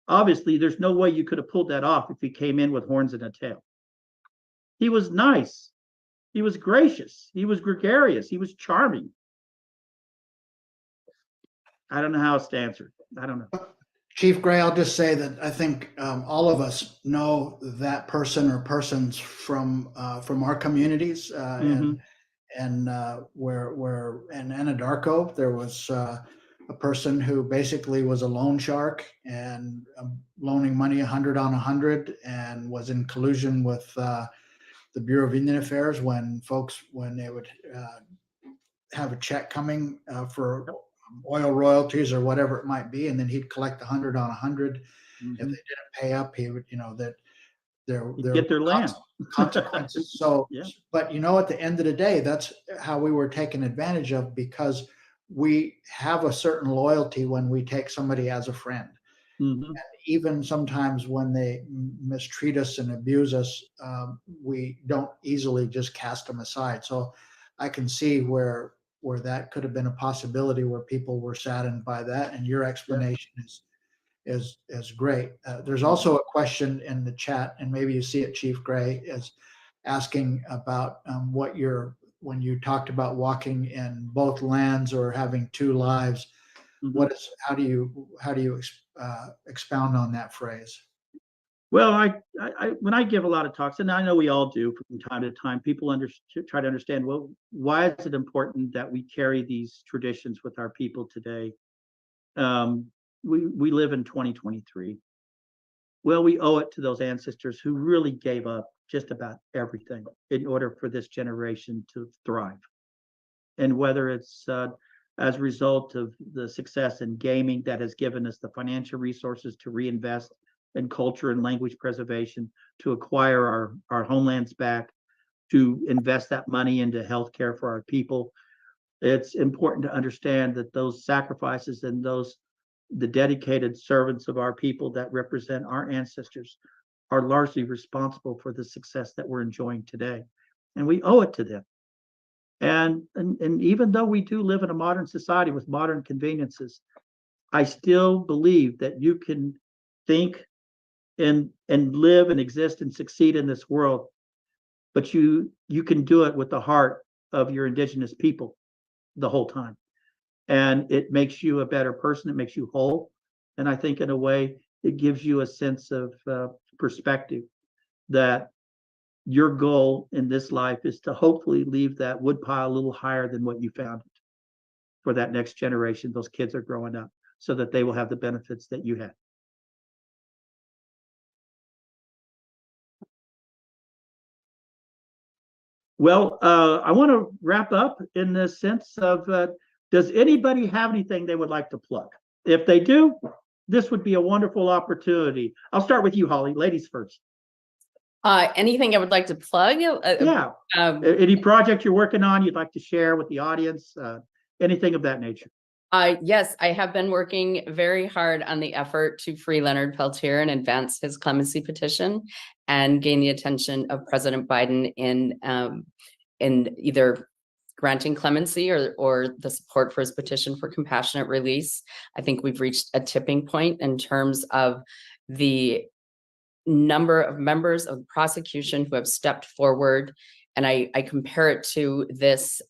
obviously, there's no way you could have pulled that off if he came in with horns and a tail. He was nice. He was gracious. He was gregarious. He was charming. I don't know how else to answer. I don't know. Chief Gray, I'll just say that I think all of us know that person or persons from our communities, and where in Anadarko there was a person who basically was a loan shark and loaning money 100 on 100, and was in collusion with the Bureau of Indian Affairs when they would have a check coming for oil royalties or whatever it might be, and then he'd collect 100 on 100. If they didn't pay up, he would, that there get their land consequences. So, yeah. But at the end of the day, that's how we were taken advantage of, because we have a certain loyalty when we take somebody as a friend. And even sometimes when they mistreat us and abuse us, we don't easily just cast them aside. So I can see where that could have been a possibility, where people were saddened by that. And your explanation is great. There's also a question in the chat, and maybe you see it, Chief Gray, is asking about when you talked about walking in both lands or having two lives. How do you expound on that phrase? Well, when I give a lot of talks, and I know we all do from time to time, people try to understand, well, why is it important that we carry these traditions with our people today? We live in 2023. Well, we owe it to those ancestors who really gave up just about everything in order for this generation to thrive. And whether it's as a result of the success in gaming that has given us the financial resources to reinvest in culture and language preservation, to acquire our homelands back, to invest that money into healthcare for our people. It's important to understand that those sacrifices and the dedicated servants of our people that represent our ancestors are largely responsible for the success that we're enjoying today. And we owe it to them. And even though we do live in a modern society with modern conveniences, I still believe that you can think and live and exist and succeed in this world, but you can do it with the heart of your indigenous people the whole time. And it makes you a better person. It makes you whole. And I think in a way, it gives you a sense of perspective that your goal in this life is to hopefully leave that woodpile a little higher than what you found it for that next generation. Those kids are growing up so that they will have the benefits that you had. Well, I want to wrap up in the sense of, does anybody have anything they would like to plug? If they do, this would be a wonderful opportunity. I'll start with you, Holly. Ladies first. Anything I would like to plug? Yeah. Any project you're working on you'd like to share with the audience? Anything of that nature? Yes, I have been working very hard on the effort to free Leonard Peltier and advance his clemency petition and gain the attention of President Biden in either granting clemency or the support for his petition for compassionate release. I think we've reached a tipping point in terms of the number of members of the prosecution who have stepped forward. And I compare it to this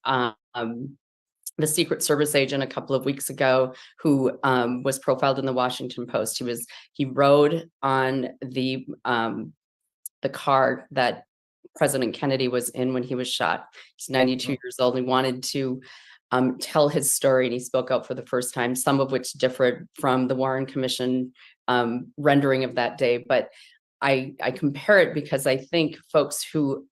the Secret Service agent a couple of weeks ago who was profiled in the Washington Post. He rode on the car that President Kennedy was in when he was shot. He's 92 years old. He wanted to tell his story, and he spoke out for the first time, some of which differed from the Warren Commission rendering of that day. But I compare it because I think folks who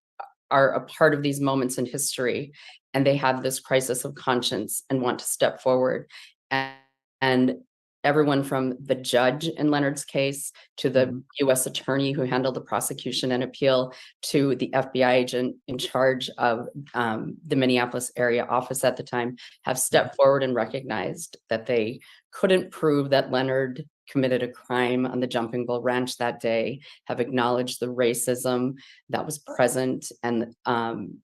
are a part of these moments in history and they have this crisis of conscience and want to step forward, and everyone from the judge in Leonard's case to the U.S. attorney who handled the prosecution and appeal to the FBI agent in charge of the Minneapolis area office at the time have stepped forward and recognized that they couldn't prove that Leonard committed a crime on the Jumping Bull Ranch that day, have acknowledged the racism that was present and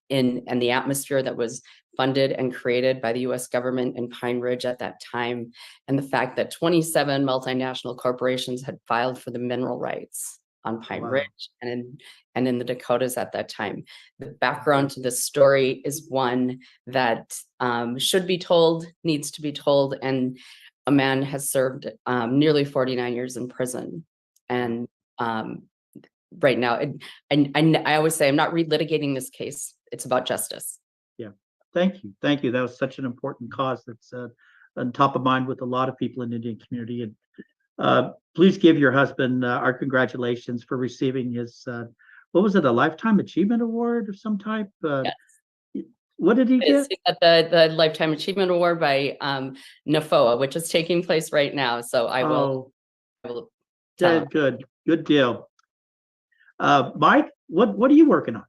in the atmosphere that was funded and created by the US government in Pine Ridge at that time, and the fact that 27 multinational corporations had filed for the mineral rights on Pine Ridge and in the Dakotas at that time. The background to this story is one that should be told, needs to be told, and a man has served nearly 49 years in prison. And right now, I always say I'm not relitigating this case. It's about justice. Yeah, thank you. Thank you. That was such an important cause that's on top of mind with a lot of people in the Indian community. And please give your husband our congratulations for receiving his, what was it, a Lifetime Achievement Award of some type? Yes. What did he get? The Lifetime Achievement Award by NFOA, which is taking place right now. So I will tell him. Good deal. Mike, what are you working on?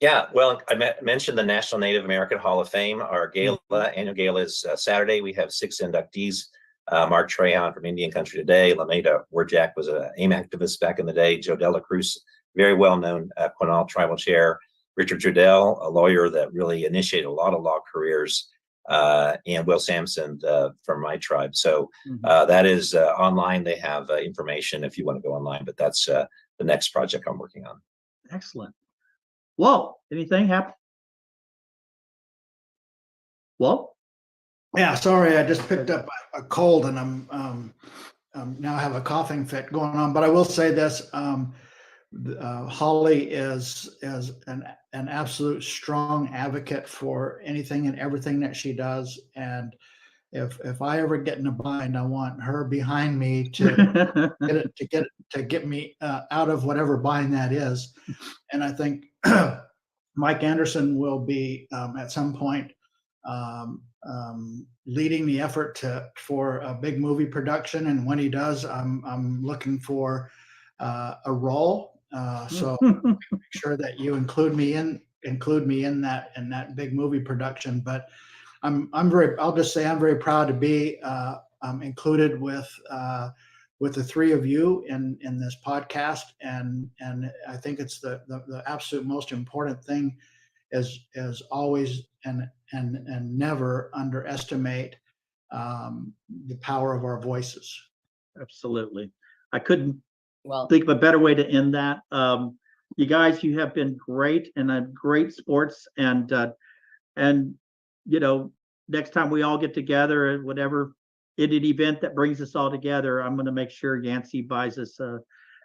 Yeah, well, I mentioned the National Native American Hall of Fame. Our gala, annual gala is Saturday. We have 6 inductees. Mark Trahan from Indian Country Today. Lameda Warjack was an AIM activist back in the day. Joe Dela Cruz, very well-known Quinault Tribal Chair. Richard Trudell, a lawyer that really initiated a lot of law careers, and Will Sampson from my tribe. So that is online. They have information if you want to go online, but that's the next project I'm working on. Excellent. Walt, anything happen? Walt? Yeah, sorry, I just picked up a cold and I'm now have a coughing fit going on. But I will say this: Holly is an absolute strong advocate for anything and everything that she does. And if I ever get in a bind, I want her behind me to get me out of whatever bind that is. And I think Mike Anderson will be at some point leading the effort for a big movie production. And when he does, I'm looking for a role. So make sure that you include me in that big movie production. But I'll just say I'm very proud to be included with the three of you in this podcast. And I think it's the absolute most important thing is always and never underestimate the power of our voices. Absolutely. I couldn't Well, think of a better way to end that. You guys, you have been great and great sports, and you know, next time we all get together at whatever in an event that brings us all together, I'm going to make sure Yancey buys us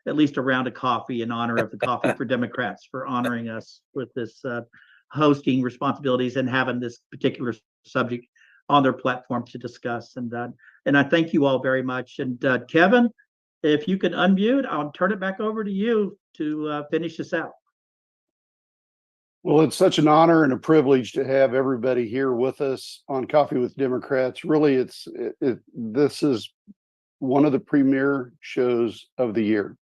at least a round of coffee in honor of the Coffee for Democrats for honoring us with this hosting responsibilities and having this particular subject on their platform to discuss. And I thank you all very much. And Kevin, if you can unmute, I'll turn it back over to you to finish this out. Well, it's such an honor and a privilege to have everybody here with us on Coffee with Democrats. Really, this is one of the premier shows of the year.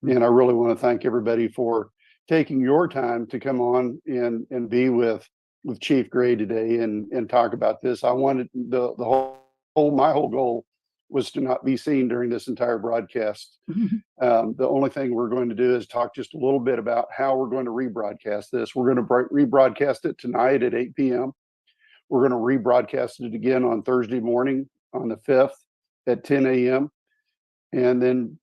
And I really want to thank everybody for taking your time to come on and be with Chief Gray today and talk about this. I wanted my whole goal was to not be seen during this entire broadcast. The only thing we're going to do is talk just a little bit about how we're going to rebroadcast this. We're going to rebroadcast it tonight at 8 p.m. We're going to rebroadcast it again on Thursday morning on the 5th at 10 a.m. and then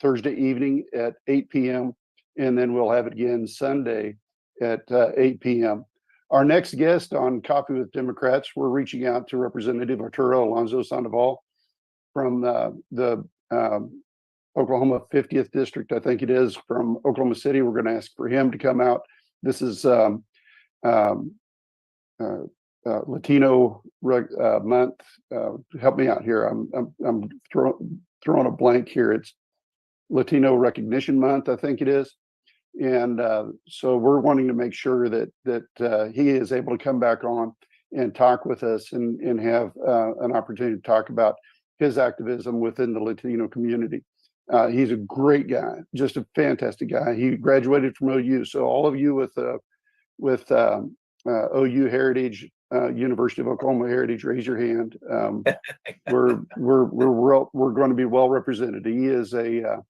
Thursday evening at 8 p.m. and then we'll have it again Sunday at 8 p.m. Our next guest on Coffee with Democrats, we're reaching out to Representative Arturo Alonso Sandoval from the Oklahoma 50th District, I think it is, from Oklahoma City. We're going to ask for him to come out. This is Latino month. Help me out here. I'm throwing a blank here. It's Latino Recognition Month, I think it is. And so we're wanting to make sure that he is able to come back on and talk with us and have an opportunity to talk about his activism within the Latino community. He's a great guy, just a fantastic guy. He graduated from OU. So all of you with OU Heritage, University of Oklahoma Heritage, raise your hand. We're going to be well represented. He is an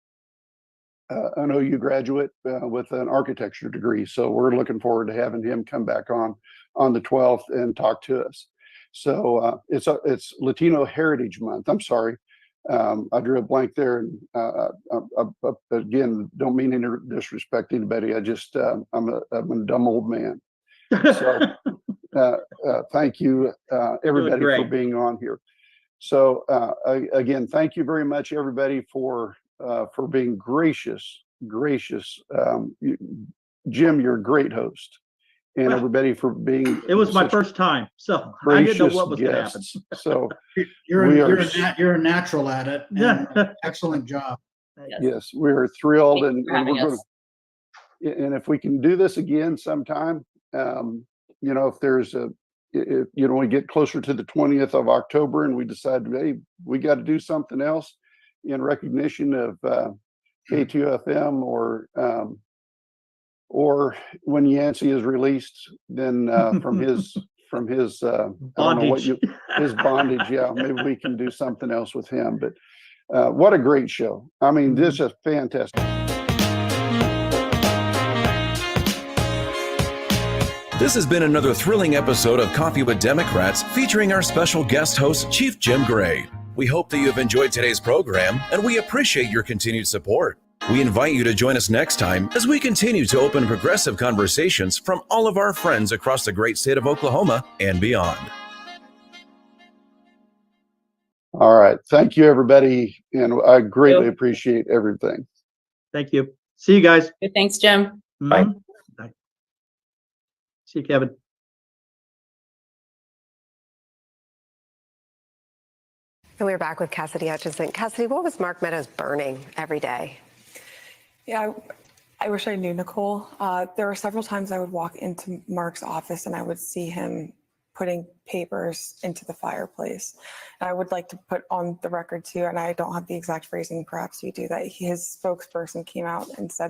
OU graduate with an architecture degree. So we're looking forward to having him come back on the 12th and talk to us. So it's Latino Heritage Month. I'm sorry. I drew a blank there, and again, don't mean any disrespect to anybody. I just I'm a dumb old man. So thank you everybody for being on here. So again, thank you very much everybody for being gracious. Jim, you're a great host. And everybody for being. It was my first time, so I didn't know what was going to happen. So you're a natural at it. Excellent job. Yes, we're thrilled, and we're going to. And if we can do this again sometime, if there's we get closer to the 20th of October, and we decide, hey, we got to do something else in recognition of K2FM or when Yancey is released, then from his bondage. I don't know his bondage. Yeah, maybe we can do something else with him. But what a great show! I mean, this is fantastic. This has been another thrilling episode of Coffee with Democrats featuring our special guest host, Chief Jim Gray. We hope that you have enjoyed today's program, and we appreciate your continued support. We invite you to join us next time as we continue to open progressive conversations from all of our friends across the great state of Oklahoma and beyond. All right. Thank you, everybody. And I greatly appreciate everything. Thank you. See you guys. Thanks, Jim. Bye. Bye. See you, Kevin. And we're back with Cassidy Hutchinson. Cassidy, what was Mark Meadows burning every day? Yeah, I wish I knew Nicole. There were several times I would walk into Mark's office and I would see him putting papers into the fireplace. And I would like to put on the record too, and I don't have the exact phrasing, perhaps you do, that his spokesperson came out and said